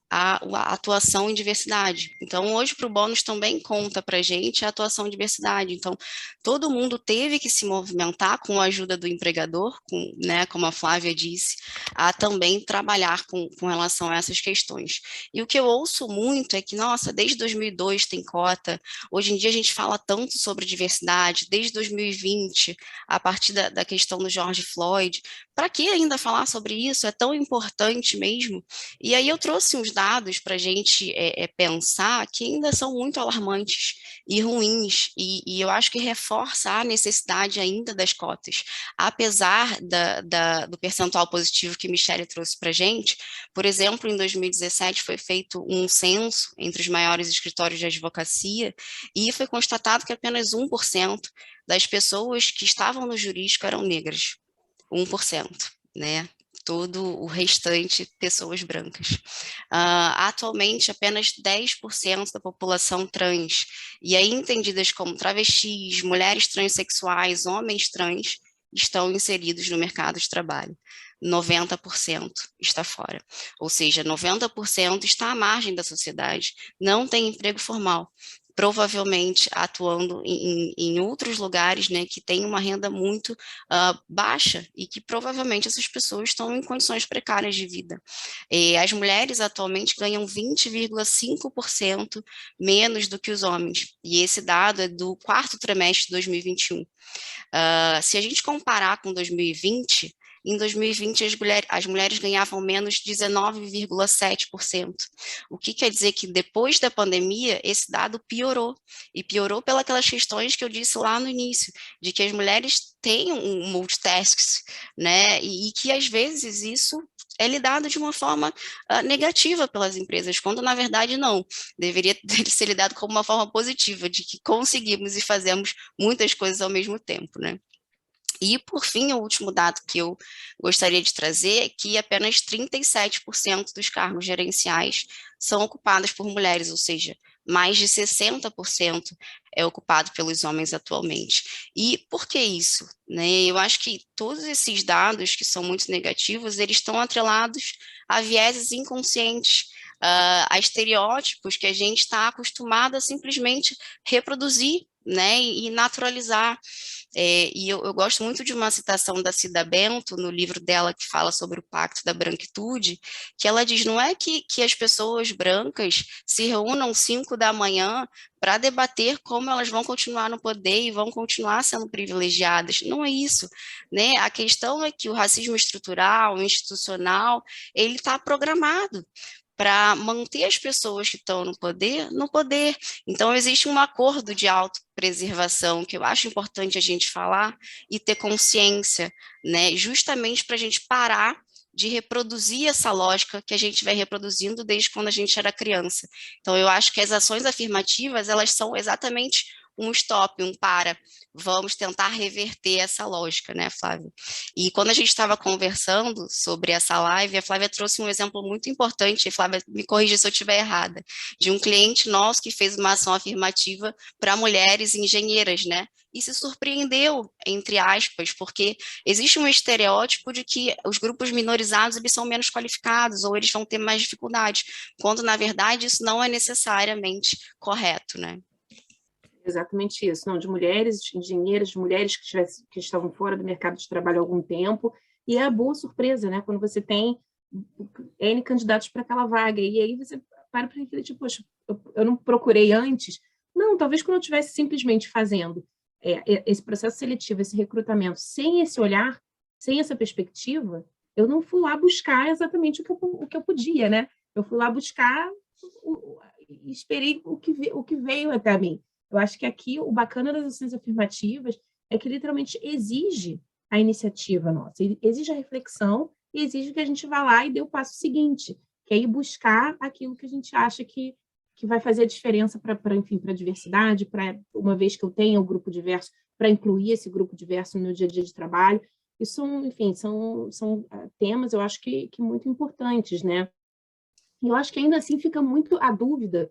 a atuação em diversidade. Então, hoje para o bônus também conta para a gente a atuação em diversidade. Então, todo mundo teve que se movimentar com a ajuda do empregador, né, como a Flávia disse, a também trabalhar com relação a essas questões. E o que eu ouço muito é que, nossa, desde 2002 tem cota, hoje em dia a gente fala tanto sobre diversidade, desde 2020, a partir da questão do George Floyd, para que ainda falar sobre isso? É tão importante mesmo. E aí eu trouxe uns dados para a gente pensar que ainda são muito alarmantes e ruins, e eu acho que reforça a necessidade ainda das cotas, apesar do percentual positivo que Michele trouxe para a gente. Por exemplo, em 2017 foi feito um censo entre os maiores escritórios de advocacia e foi constatado que apenas 1% das pessoas que estavam no jurídico eram negras, 1%, né? Todo o restante, pessoas brancas. Atualmente, apenas 10% da população trans, e aí entendidas como travestis, mulheres transexuais, homens trans, estão inseridos no mercado de trabalho. 90% está fora, ou seja, 90% está à margem da sociedade, não tem emprego formal, provavelmente atuando em outros lugares, né, que têm uma renda muito baixa e que provavelmente essas pessoas estão em condições precárias de vida. As mulheres atualmente ganham 20,5% menos do que os homens, e esse dado é do 4º trimestre de 2021. Se a gente comparar com 2020, em 2020 as mulheres ganhavam menos 19,7%, o que quer dizer que depois da pandemia esse dado piorou, e piorou pelas questões que eu disse lá no início, de que as mulheres têm um multitasks, né, e que às vezes isso é lidado de uma forma negativa pelas empresas, quando na verdade não, deveria ser lidado como uma forma positiva, de que conseguimos e fazemos muitas coisas ao mesmo tempo, né. E, por fim, o último dado que eu gostaria de trazer é que apenas 37% dos cargos gerenciais são ocupados por mulheres, ou seja, mais de 60% é ocupado pelos homens atualmente. E por que isso? Né? Eu acho que todos esses dados, que são muito negativos, eles estão atrelados a vieses inconscientes, a estereótipos que a gente está acostumado a simplesmente reproduzir, né, e naturalizar. E eu gosto muito de uma citação da Cida Bento, no livro dela que fala sobre o Pacto da Branquitude, que ela diz, não é que as pessoas brancas se reúnam 5 da manhã para debater como elas vão continuar no poder e vão continuar sendo privilegiadas, não é isso, né? A questão é que o racismo estrutural, institucional, ele está programado para manter as pessoas que estão no poder. Então, existe um acordo de autopreservação que eu acho importante a gente falar e ter consciência, né, justamente para a gente parar de reproduzir essa lógica que a gente vai reproduzindo desde quando a gente era criança. Então, eu acho que as ações afirmativas, elas são exatamente um stop, vamos tentar reverter essa lógica, né, Flávia? E quando a gente estava conversando sobre essa live, a Flávia trouxe um exemplo muito importante, e Flávia, me corrija se eu estiver errada, de um cliente nosso que fez uma ação afirmativa para mulheres engenheiras, né? E se surpreendeu, entre aspas, porque existe um estereótipo de que os grupos minorizados eles são menos qualificados, ou eles vão ter mais dificuldades, quando, na verdade, isso não é necessariamente correto, né? Exatamente isso, não, de mulheres engenheiras, de mulheres que estavam fora do mercado de trabalho há algum tempo, e é a boa surpresa, né, quando você tem N candidatos para aquela vaga, e aí você para refletir, poxa, eu não procurei antes? Não, talvez quando eu estivesse simplesmente fazendo esse processo seletivo, esse recrutamento, sem esse olhar, sem essa perspectiva, eu não fui lá buscar exatamente o que eu podia, né? Eu fui lá buscar e esperei o que veio até mim. Eu acho que aqui o bacana das ações afirmativas é que literalmente exige a iniciativa nossa, exige a reflexão e exige que a gente vá lá e dê o passo seguinte, que é ir buscar aquilo que a gente acha que vai fazer a diferença para a diversidade, para, uma vez que eu tenha o grupo diverso, para incluir esse grupo diverso no meu dia a dia de trabalho. E enfim, são temas, eu acho que muito importantes, né? E eu acho que ainda assim fica muito a dúvida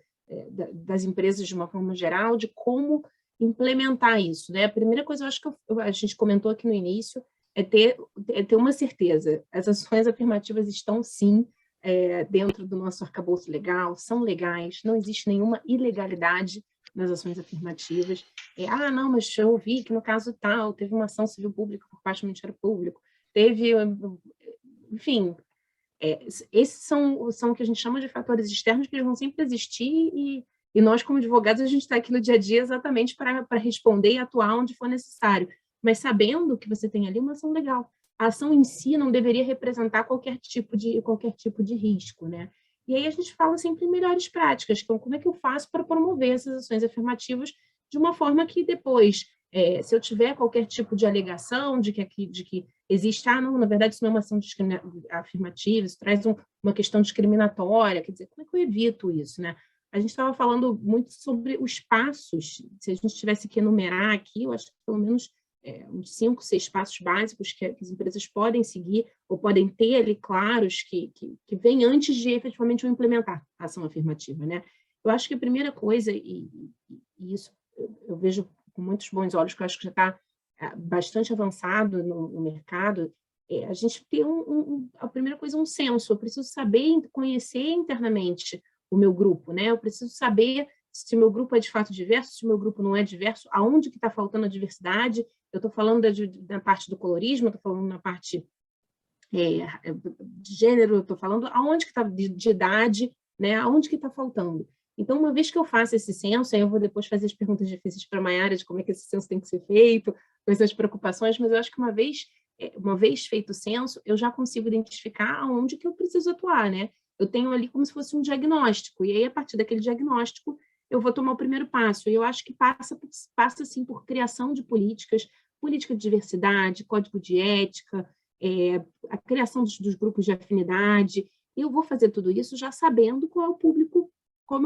das empresas de uma forma geral, de como implementar isso, né? A primeira coisa, eu acho que a gente comentou aqui no início, é ter uma certeza. As ações afirmativas estão, sim, dentro do nosso arcabouço legal, são legais, não existe nenhuma ilegalidade nas ações afirmativas. Não, mas eu ouvi que no caso tal, teve uma ação civil pública por parte do Ministério Público, enfim, esses são o que a gente chama de fatores externos, que eles vão sempre existir, e nós, como advogados, a gente está aqui no dia a dia exatamente para responder e atuar onde for necessário, mas sabendo que você tem ali uma ação legal. A ação em si não deveria representar qualquer tipo de risco, né? E aí a gente fala sempre em melhores práticas, então como é que eu faço para promover essas ações afirmativas de uma forma que depois, se eu tiver qualquer tipo de alegação de que existe, não, na verdade isso não é uma ação afirmativa, isso traz uma questão discriminatória, quer dizer, como é que eu evito isso, né? A gente estava falando muito sobre os passos, se a gente tivesse que enumerar aqui, eu acho que pelo menos uns 5, 6 passos básicos que as empresas podem seguir ou podem ter ali claros que vêm antes de efetivamente eu implementar a ação afirmativa, né? Eu acho que a primeira coisa, e isso eu vejo com muitos bons olhos, que eu acho que já está bastante avançado no mercado, a gente tem a primeira coisa, um senso. Eu preciso saber, conhecer internamente o meu grupo, né? Eu preciso saber se o meu grupo é de fato diverso, se o meu grupo não é diverso, aonde que está faltando a diversidade. Eu estou falando da parte do colorismo, estou falando na parte de gênero, eu estou falando aonde que está de idade, né? Aonde que está faltando. Então, uma vez que eu faço esse censo, aí eu vou depois fazer as perguntas difíceis para a Maiara de como é que esse censo tem que ser feito, com essas preocupações, mas eu acho que uma vez feito o censo, eu já consigo identificar aonde que eu preciso atuar, né? Eu tenho ali como se fosse um diagnóstico, e aí, a partir daquele diagnóstico, eu vou tomar o primeiro passo, e eu acho que passa sim, por criação de política de diversidade, código de ética, a criação dos grupos de afinidade, e eu vou fazer tudo isso já sabendo qual é o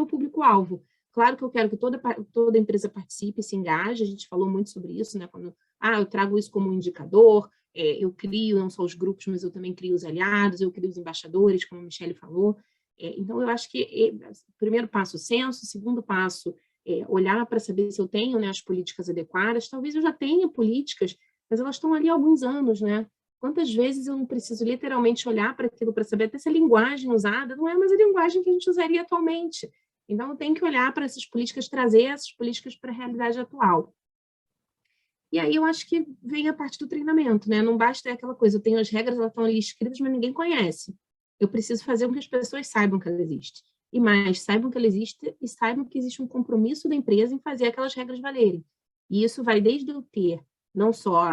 público-alvo. Claro que eu quero que toda empresa participe, se engaje, a gente falou muito sobre isso, né? Quando eu trago isso como um indicador, eu crio não só os grupos, mas eu também crio os aliados, eu crio os embaixadores, como a Michelle falou. Então, eu acho que o primeiro passo, o censo, o segundo passo, olhar para saber se eu tenho, né, as políticas adequadas. Talvez eu já tenha políticas, mas elas estão ali há alguns anos, né? Quantas vezes eu não preciso literalmente olhar para aquilo para saber até se a linguagem usada não é mais a linguagem que a gente usaria atualmente. Então, eu tenho que olhar para essas políticas, trazer essas políticas para a realidade atual. E aí eu acho que vem a parte do treinamento, né? Não basta aquela coisa, eu tenho as regras, elas estão ali escritas, mas ninguém conhece. Eu preciso fazer com que as pessoas saibam que ela existe. E mais, saibam que ela existe e saibam que existe um compromisso da empresa em fazer aquelas regras valerem. E isso vai desde eu ter não só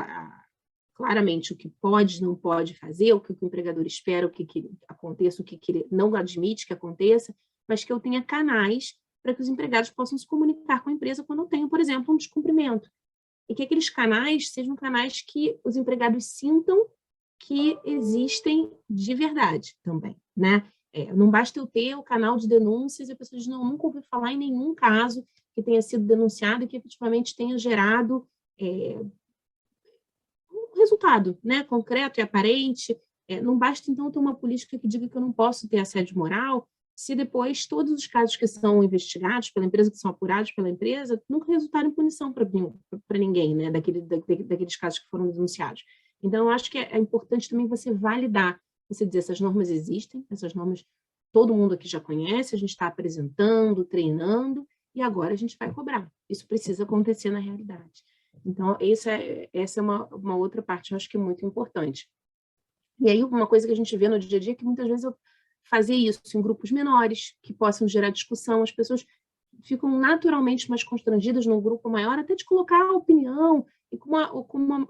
claramente o que pode, não pode fazer, o que o empregador espera, o que aconteça, o que ele não admite que aconteça, mas que eu tenha canais para que os empregados possam se comunicar com a empresa quando eu tenho, por exemplo, um descumprimento. E que aqueles canais sejam canais que os empregados sintam que existem de verdade também, né? Não basta eu ter o canal de denúncias e a pessoa diz, não, nunca ouvi falar em nenhum caso que tenha sido denunciado e que efetivamente tenha gerado um resultado, né, concreto e aparente. Não basta, então, ter uma política que diga que eu não posso ter assédio moral, se depois todos os casos que são investigados pela empresa, que são apurados pela empresa, nunca resultaram em punição para ninguém, né, daqueles casos que foram denunciados. Então, eu acho que é importante também você validar, você dizer, essas normas existem, essas normas todo mundo aqui já conhece, a gente está apresentando, treinando, e agora a gente vai cobrar. Isso precisa acontecer na realidade. Então, essa é uma outra parte, eu acho que é muito importante. E aí, uma coisa que a gente vê no dia a dia é que muitas vezes eu fazer isso em grupos menores, que possam gerar discussão, as pessoas ficam naturalmente mais constrangidas num grupo maior, até de colocar a opinião, e como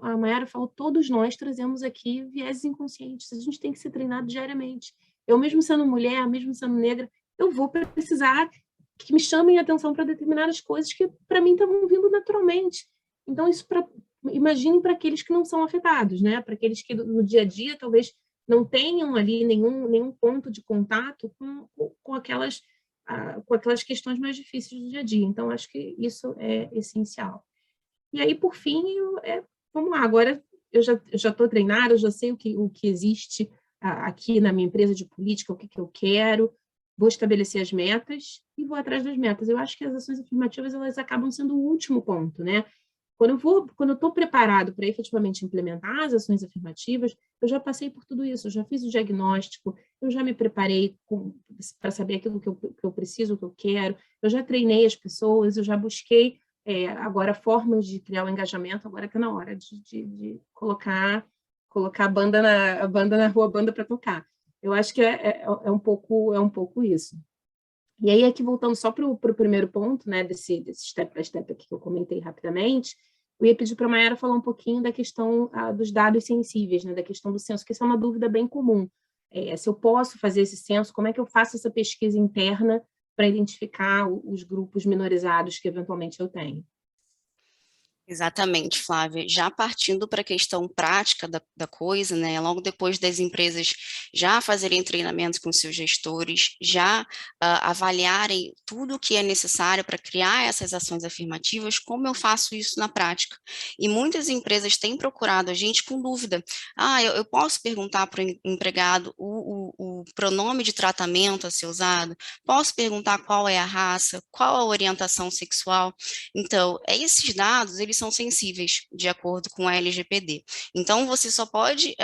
a Mayara falou, todos nós trazemos aqui vieses inconscientes, a gente tem que ser treinado diariamente. Eu, mesmo sendo mulher, mesmo sendo negra, eu vou precisar que me chamem a atenção para determinadas coisas que, para mim, estavam vindo naturalmente. Então, imaginem para aqueles que não são afetados, né? Para aqueles que no dia a dia talvez não tenham ali nenhum ponto de contato com aquelas questões mais difíceis do dia a dia. Então, acho que isso é essencial. E aí, por fim, vamos lá, agora eu já estou treinada, eu já sei o que existe aqui na minha empresa de política, o que eu quero, vou estabelecer as metas e vou atrás das metas. Eu acho que as ações afirmativas, elas acabam sendo o último ponto, né? Quando eu estou preparado para efetivamente implementar as ações afirmativas, eu já passei por tudo isso, eu já fiz o diagnóstico, eu já me preparei para saber aquilo que eu preciso, o que eu quero, eu já treinei as pessoas, eu já busquei agora formas de criar o engajamento, agora está na hora de colocar a banda na rua, a banda para tocar. Eu acho que é um pouco isso. E aí, aqui voltando só para o primeiro ponto, né, desse step by step aqui que eu comentei rapidamente, eu ia pedir para a Mayara falar um pouquinho da questão dos dados sensíveis, né, da questão do censo, que isso é uma dúvida bem comum. Se eu posso fazer esse censo, como é que eu faço essa pesquisa interna para identificar os grupos minorizados que eventualmente eu tenho? Exatamente, Flávia. Já partindo para a questão prática da coisa, né, logo depois das empresas já fazerem treinamentos com seus gestores, já avaliarem tudo o que é necessário para criar essas ações afirmativas, como eu faço isso na prática? E muitas empresas têm procurado a gente com dúvida. Eu posso perguntar para o empregado o pronome de tratamento a ser usado? Posso perguntar qual é a raça? Qual a orientação sexual? Então, esses dados, eles são sensíveis, de acordo com a LGPD. Então, você só pode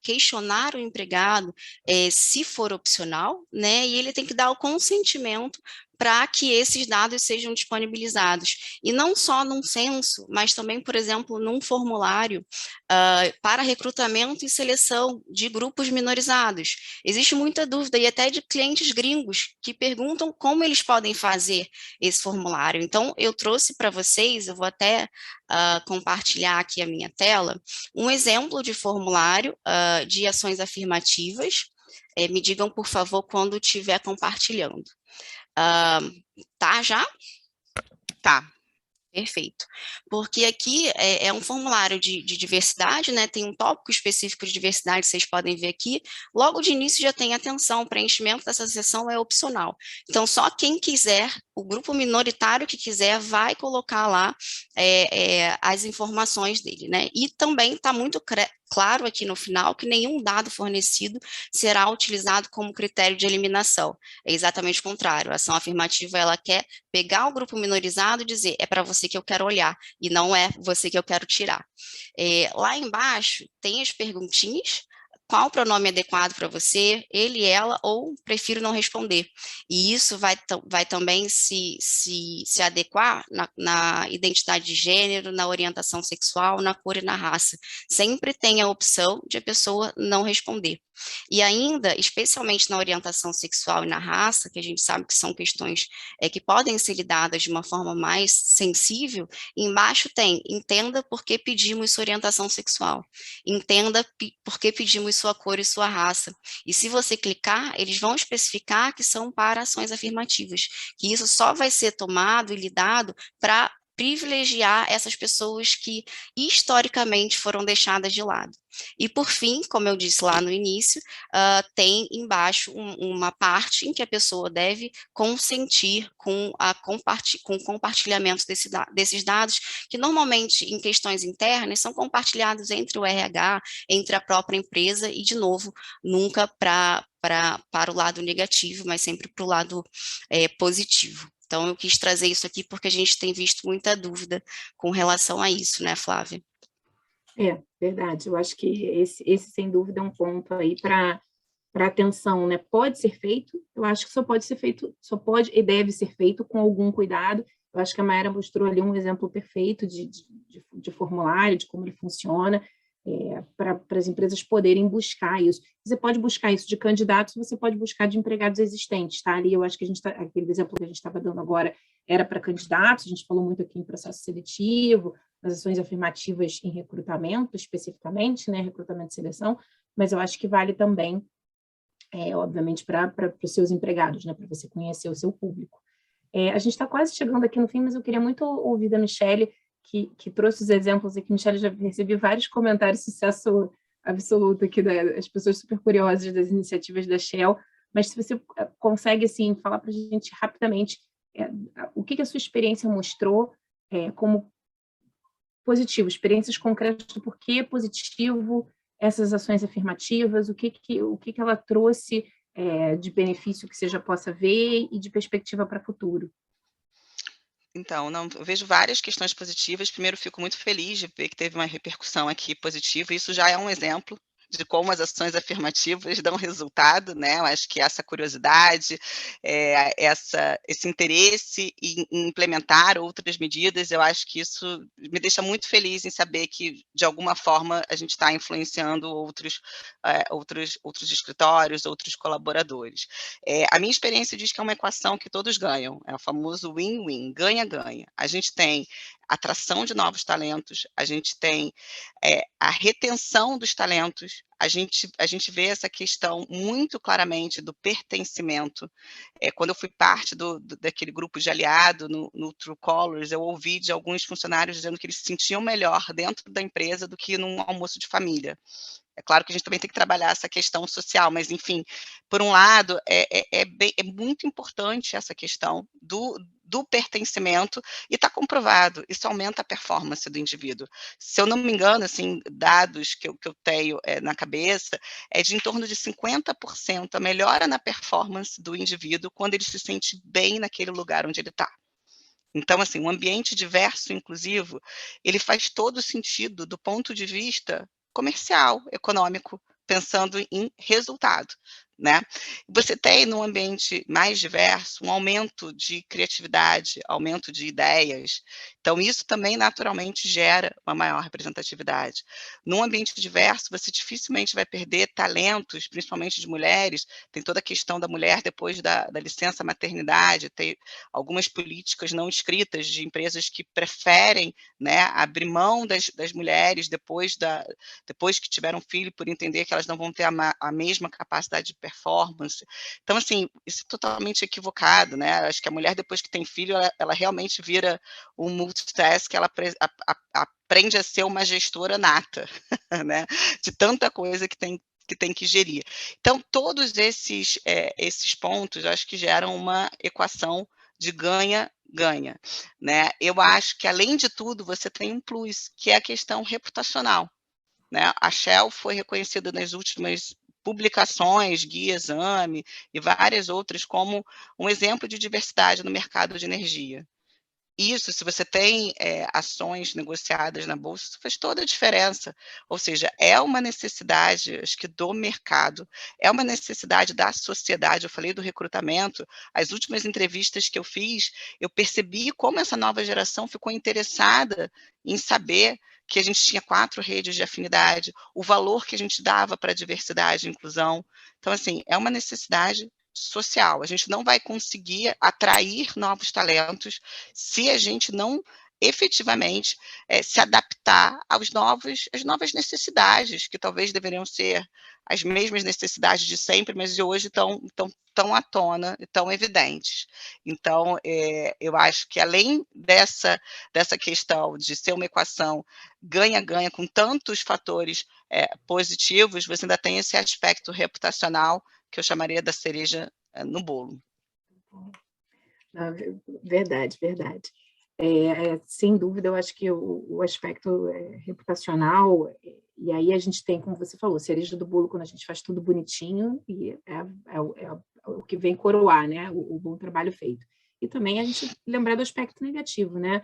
questionar o empregado se for opcional, né, e ele tem que dar o consentimento para que esses dados sejam disponibilizados. E não só num censo, mas também, por exemplo, num formulário para recrutamento e seleção de grupos minorizados. Existe muita dúvida, e até de clientes gringos, que perguntam como eles podem fazer esse formulário. Então, eu trouxe para vocês, eu vou até compartilhar aqui a minha tela, um exemplo de formulário de ações afirmativas. Me digam, por favor, quando estiver compartilhando. Tá já? Tá. Perfeito. Porque aqui é um formulário de diversidade, né? Tem um tópico específico de diversidade, vocês podem ver aqui. Logo de início já tem atenção, o preenchimento dessa seção é opcional. Então, só quem quiser, o grupo minoritário que quiser, vai colocar lá as informações dele, né? E também está muito claro aqui no final que nenhum dado fornecido será utilizado como critério de eliminação. É exatamente o contrário. A ação afirmativa, ela quer pegar o grupo minorizado e dizer, é para você que eu quero olhar, e não é você que eu quero tirar. Lá embaixo tem as perguntinhas, qual o pronome adequado para você, ele, ela, ou prefiro não responder. E isso vai também se adequar na identidade de gênero, na orientação sexual, na cor e na raça. Sempre tem a opção de a pessoa não responder. E ainda, especialmente na orientação sexual e na raça, que a gente sabe que são questões que podem ser lidadas de uma forma mais sensível, embaixo tem, entenda por que pedimos sua orientação sexual, entenda por que pedimos sua cor e sua raça. E se você clicar, eles vão especificar que são para ações afirmativas, que isso só vai ser tomado e lidado para privilegiar essas pessoas que historicamente foram deixadas de lado. E por fim, como eu disse lá no início, tem embaixo uma parte em que a pessoa deve consentir com o compartilhamento desses dados, que normalmente em questões internas são compartilhados entre o RH, entre a própria empresa e, de novo, nunca para o lado negativo, mas sempre para o lado positivo. Então, eu quis trazer isso aqui porque a gente tem visto muita dúvida com relação a isso, né, Flávia? Verdade. Eu acho que esse sem dúvida, é um ponto aí para atenção, né? Pode ser feito, eu acho que só pode e deve ser feito com algum cuidado. Eu acho que a Mayara mostrou ali um exemplo perfeito de formulário, de como ele funciona, para as empresas poderem buscar isso. Você pode buscar isso de candidatos, você pode buscar de empregados existentes, tá? Ali eu acho que aquele exemplo que a gente estava dando agora era para candidatos, a gente falou muito aqui em processo seletivo, nas ações afirmativas em recrutamento, especificamente, né? Recrutamento e seleção, mas eu acho que vale também, obviamente, para os seus empregados, né? Para você conhecer o seu público. A gente está quase chegando aqui no fim, mas eu queria muito ouvir da Michelle, que trouxe os exemplos aqui. Michelle, já recebi vários comentários, sucesso absoluto aqui, as pessoas super curiosas das iniciativas da Shell, mas se você consegue, assim, falar para a gente rapidamente o que a sua experiência mostrou como positivo, experiências concretas do porquê é positivo essas ações afirmativas, o que ela trouxe de benefício que você já possa ver e de perspectiva para o futuro. Então, eu vejo várias questões positivas. Primeiro, fico muito feliz de ver que teve uma repercussão aqui positiva. Isso já é um exemplo de como as ações afirmativas dão resultado, né? Eu acho que essa curiosidade, esse interesse em implementar outras medidas, eu acho que isso me deixa muito feliz em saber que, de alguma forma, a gente está influenciando outros escritórios, outros colaboradores. A minha experiência diz que é uma equação que todos ganham, é o famoso win-win, ganha-ganha. A gente tem atração de novos talentos, a gente tem a retenção dos talentos, a gente vê essa questão muito claramente do pertencimento. Quando eu fui parte daquele grupo de aliado no Truecaller, eu ouvi de alguns funcionários dizendo que eles se sentiam melhor dentro da empresa do que num almoço de família. É claro que a gente também tem que trabalhar essa questão social, mas, enfim, por um lado, é muito importante essa questão do pertencimento, e está comprovado, isso aumenta a performance do indivíduo. Se eu não me engano, assim, dados que eu tenho na cabeça, é de em torno de 50% a melhora na performance do indivíduo quando ele se sente bem naquele lugar onde ele está. Então, assim, um ambiente diverso, inclusivo, ele faz todo sentido do ponto de vista comercial, econômico, pensando em resultado, né? Você tem, num ambiente mais diverso, um aumento de criatividade, aumento de ideias, então isso também naturalmente gera uma maior representatividade. Num ambiente diverso, você dificilmente vai perder talentos, principalmente de mulheres, tem toda a questão da mulher depois da licença maternidade, tem algumas políticas não escritas de empresas que preferem, né, abrir mão das mulheres depois que tiveram filho, por entender que elas não vão ter a mesma capacidade de performance. Então, assim, isso é totalmente equivocado, né? Acho que a mulher, depois que tem filho, ela realmente vira um multitask, ela aprende a ser uma gestora nata, né? De tanta coisa que tem que gerir. Então, todos esses pontos, eu acho que geram uma equação de ganha-ganha, né? Eu acho que, além de tudo, você tem um plus, que é a questão reputacional, né? A Shell foi reconhecida nas últimas publicações, Guia Exame e várias outras, como um exemplo de diversidade no mercado de energia. Isso, se você tem ações negociadas na Bolsa, isso faz toda a diferença. Ou seja, é uma necessidade, acho que do mercado, é uma necessidade da sociedade. Eu falei do recrutamento, as últimas entrevistas que eu fiz, eu percebi como essa nova geração ficou interessada em saber que a gente tinha 4 redes de afinidade, o valor que a gente dava para a diversidade e inclusão. Então, assim, é uma necessidade social. A gente não vai conseguir atrair novos talentos se a gente não efetivamente se adaptar às novas necessidades, que talvez deveriam ser as mesmas necessidades de sempre, mas de hoje estão à tona, tão evidentes. Então, eu acho que, além dessa questão de ser uma equação ganha-ganha com tantos fatores positivos, você ainda tem esse aspecto reputacional, que eu chamaria da cereja no bolo. Verdade, verdade. Sem dúvida, eu acho que o aspecto reputacional, e aí a gente tem, como você falou, cereja do bolo quando a gente faz tudo bonitinho, e o que vem coroar, né, o bom trabalho feito. E também a gente lembrar do aspecto negativo, né?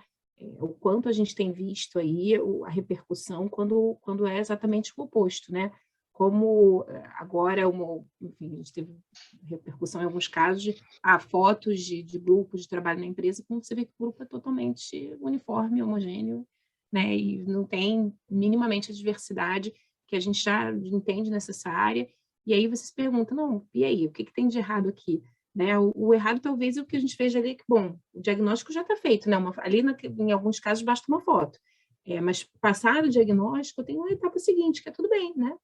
O quanto a gente tem visto aí a repercussão quando é exatamente o oposto, né? Como agora, enfim, a gente teve repercussão em alguns casos de fotos de grupos de trabalho na empresa, como você vê que o grupo é totalmente uniforme, homogêneo, né? E não tem minimamente a diversidade que a gente já entende necessária. E aí você se pergunta, não, e aí, o que tem de errado aqui? Né? O errado talvez é o que a gente veja ali, que, bom, o diagnóstico já está feito, né? Em alguns casos basta uma foto. Mas passado o diagnóstico, tem uma etapa seguinte, que é tudo bem, né?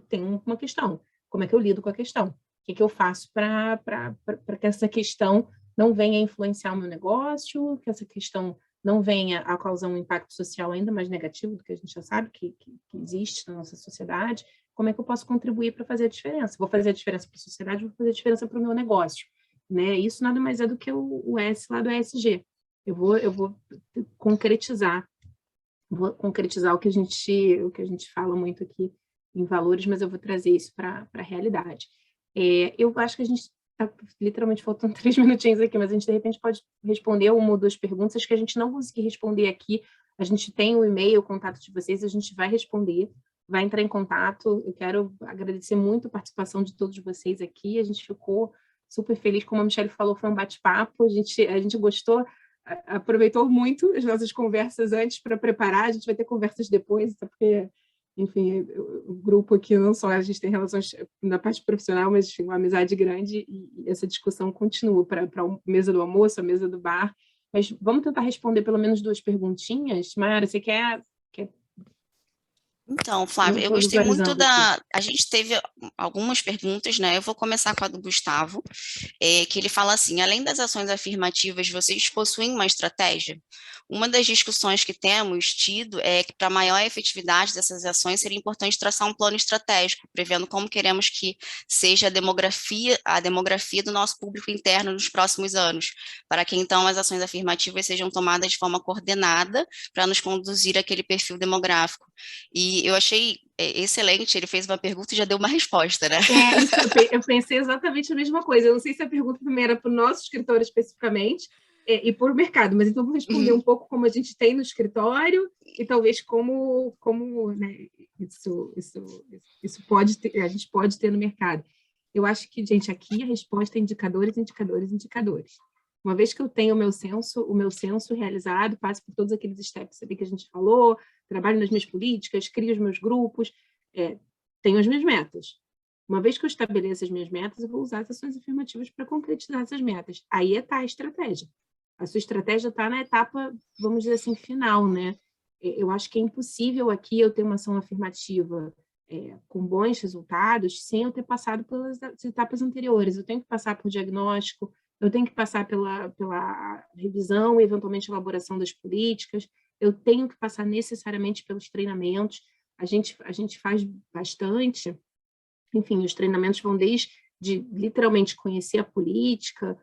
Tem uma questão. Como é que eu lido com a questão? O que eu faço para que essa questão não venha influenciar o meu negócio, que essa questão não venha a causar um impacto social ainda mais negativo do que a gente já sabe que existe na nossa sociedade? Como é que eu posso contribuir para fazer a diferença? Vou fazer a diferença para a sociedade, vou fazer a diferença para o meu negócio, né? Isso nada mais é do que o S lá do ESG. Eu vou concretizar o que a gente fala muito aqui em valores, mas eu vou trazer isso para a realidade. Eu acho que a gente está literalmente faltando 3 minutinhos aqui, mas a gente, de repente, pode responder uma ou duas perguntas que a gente não conseguir responder aqui. A gente tem o e-mail, o contato de vocês, a gente vai responder, vai entrar em contato. Eu quero agradecer muito a participação de todos vocês aqui. A gente ficou super feliz, como a Michelle falou, foi um bate-papo. A gente gostou, aproveitou muito as nossas conversas antes para preparar. A gente vai ter conversas depois, porque, enfim, o grupo aqui não só a gente tem relações na parte profissional, mas, enfim, uma amizade grande, e essa discussão continua para a mesa do almoço, a mesa do bar, Mas vamos tentar responder pelo menos 2 perguntinhas. Mayara, você quer Então, Flávia, eu gostei muito aqui. A gente teve algumas perguntas, né? Eu vou começar com a do Gustavo, que ele fala assim: além das ações afirmativas, vocês possuem uma estratégia? Uma das discussões que temos tido é que, para maior efetividade dessas ações, seria importante traçar um plano estratégico, prevendo como queremos que seja a demografia do nosso público interno nos próximos anos, para que então as ações afirmativas sejam tomadas de forma coordenada para nos conduzir àquele perfil demográfico. E eu achei excelente, ele fez uma pergunta e já deu uma resposta, né? Isso, eu pensei exatamente a mesma coisa. Eu não sei se a pergunta também era para o nosso escritório especificamente e por mercado, mas então vou responder um pouco como a gente tem no escritório e talvez como né, isso pode ter, a gente pode ter no mercado. Eu acho que, gente, aqui a resposta é indicadores, indicadores, indicadores. Uma vez que eu tenho o meu censo realizado, passo por todos aqueles steps ali que a gente falou, trabalho nas minhas políticas, crio os meus grupos, tenho as minhas metas. Uma vez que eu estabeleço as minhas metas, eu vou usar as ações afirmativas para concretizar essas metas. Aí está a estratégia. A sua estratégia está na etapa, vamos dizer assim, final, né? Eu acho que é impossível aqui eu ter uma ação afirmativa com bons resultados sem eu ter passado pelas etapas anteriores. Eu tenho que passar por diagnóstico, eu tenho que passar pela revisão e, eventualmente, elaboração das políticas, eu tenho que passar necessariamente pelos treinamentos. A gente faz bastante, enfim, os treinamentos vão desde literalmente conhecer a política,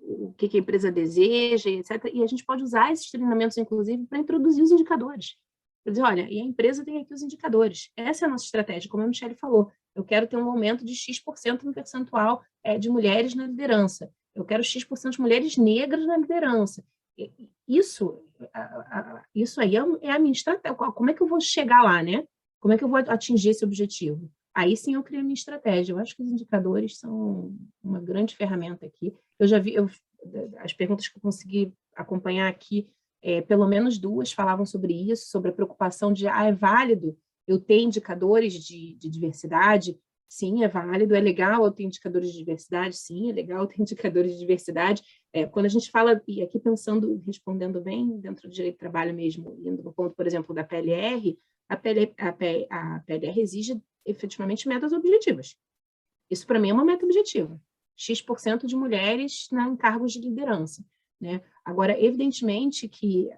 o que a empresa deseja, etc. E a gente pode usar esses treinamentos, inclusive, para introduzir os indicadores. Para dizer, olha, e a empresa tem aqui os indicadores. Essa é a nossa estratégia, como a Michelle falou. Eu quero ter um aumento de X% no percentual de mulheres na liderança. Eu quero X% de mulheres negras na liderança. Isso aí é a minha estratégia. Como é que eu vou chegar lá, né? Como é que eu vou atingir esse objetivo? Aí sim eu criei a minha estratégia. Eu acho que os indicadores são uma grande ferramenta aqui. Eu já vi, as perguntas que eu consegui acompanhar aqui, pelo menos 2 falavam sobre isso, sobre a preocupação de, é válido eu ter indicadores de diversidade? Sim, é válido. É legal eu ter indicadores de diversidade? Sim, é legal eu ter indicadores de diversidade. Quando a gente fala, e aqui pensando, respondendo bem, dentro do direito do trabalho mesmo, indo no ponto, por exemplo, da PLR, a PLR exige efetivamente metas objetivas. Isso, para mim, é uma meta objetiva. X% de mulheres em cargos de liderança, né? Agora, evidentemente que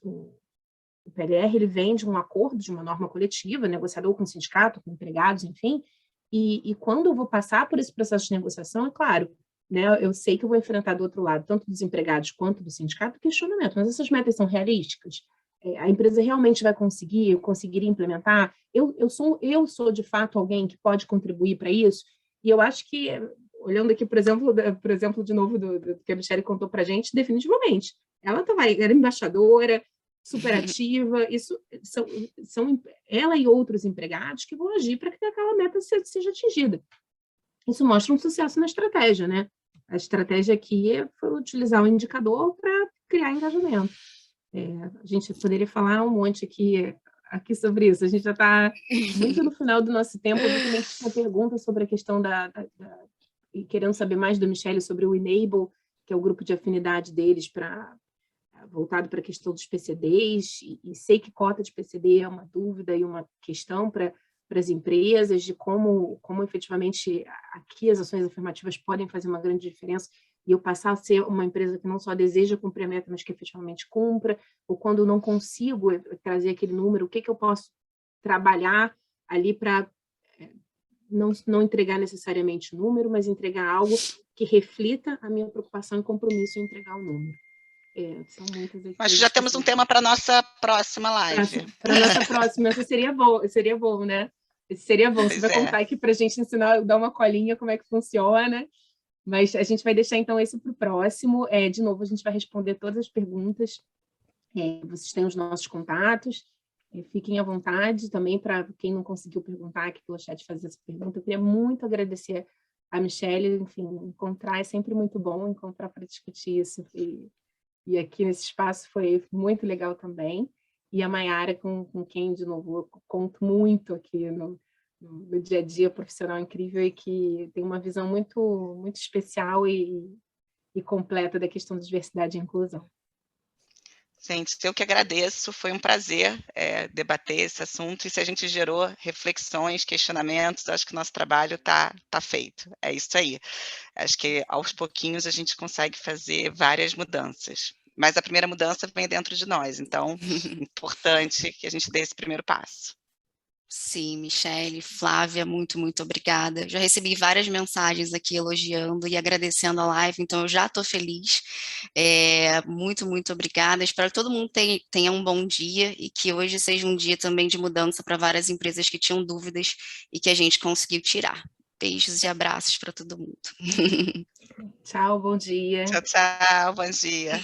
o PLR ele vem de um acordo, de uma norma coletiva, negociador com o sindicato, com empregados, enfim, e quando eu vou passar por esse processo de negociação, é claro, né, eu sei que eu vou enfrentar do outro lado, tanto dos empregados quanto do sindicato, questionamento, mas essas metas são realísticas? A empresa realmente vai conseguir, eu conseguiria implementar? Eu sou, de fato, alguém que pode contribuir para isso? E eu acho que, olhando aqui, por exemplo de novo, do que a Michelle contou para a gente, definitivamente, ela era embaixadora, superativa, isso são ela e outros empregados que vão agir para que aquela meta seja atingida. Isso mostra um sucesso na estratégia, né? A estratégia aqui foi utilizar o indicador para criar engajamento. A gente poderia falar um monte aqui sobre isso. A gente já está muito no final do nosso tempo. Eu vi também que tinha pergunta sobre a questão e querendo saber mais do Michelle sobre o Enable, que é o grupo de afinidade deles voltado para a questão dos PCDs, e sei que cota de PCD é uma dúvida e uma questão para as empresas, de como efetivamente aqui as ações afirmativas podem fazer uma grande diferença, e eu passar a ser uma empresa que não só deseja cumprir a meta, mas que efetivamente cumpra, ou quando eu não consigo trazer aquele número, o que eu posso trabalhar ali para não entregar necessariamente o número, mas entregar algo que reflita a minha preocupação e compromisso em entregar o número. São muitas aqui. Acho que já temos um tema para a nossa próxima live. Para a nossa próxima, essa seria bom, né? Esse seria bom. Você vai contar aqui para a gente ensinar, dar uma colinha como é que funciona, mas a gente vai deixar então esse para o próximo. De novo, a gente vai responder todas as perguntas. Vocês têm os nossos contatos. Fiquem à vontade também para quem não conseguiu perguntar aqui pelo chat fazer essa pergunta. Eu queria muito agradecer a Michelle, enfim, encontrar é sempre muito bom, encontrar para discutir isso. E aqui nesse espaço foi muito legal também. E a Mayara, com quem, de novo, eu conto muito aqui no dia a dia, profissional incrível, e que tem uma visão muito, muito especial e e completa da questão da diversidade e inclusão. Gente, eu que agradeço, foi um prazer debater esse assunto, e se a gente gerou reflexões, questionamentos, acho que o nosso trabalho está feito, é isso aí. Acho que aos pouquinhos a gente consegue fazer várias mudanças, mas a primeira mudança vem dentro de nós, então, importante que a gente dê esse primeiro passo. Sim, Michele, Flávia, muito, muito obrigada. Já recebi várias mensagens aqui elogiando e agradecendo a live, então eu já estou feliz. Muito, muito obrigada. Espero que todo mundo tenha um bom dia e que hoje seja um dia também de mudança para várias empresas que tinham dúvidas e que a gente conseguiu tirar. Beijos e abraços para todo mundo. Tchau, bom dia. Tchau, tchau, bom dia.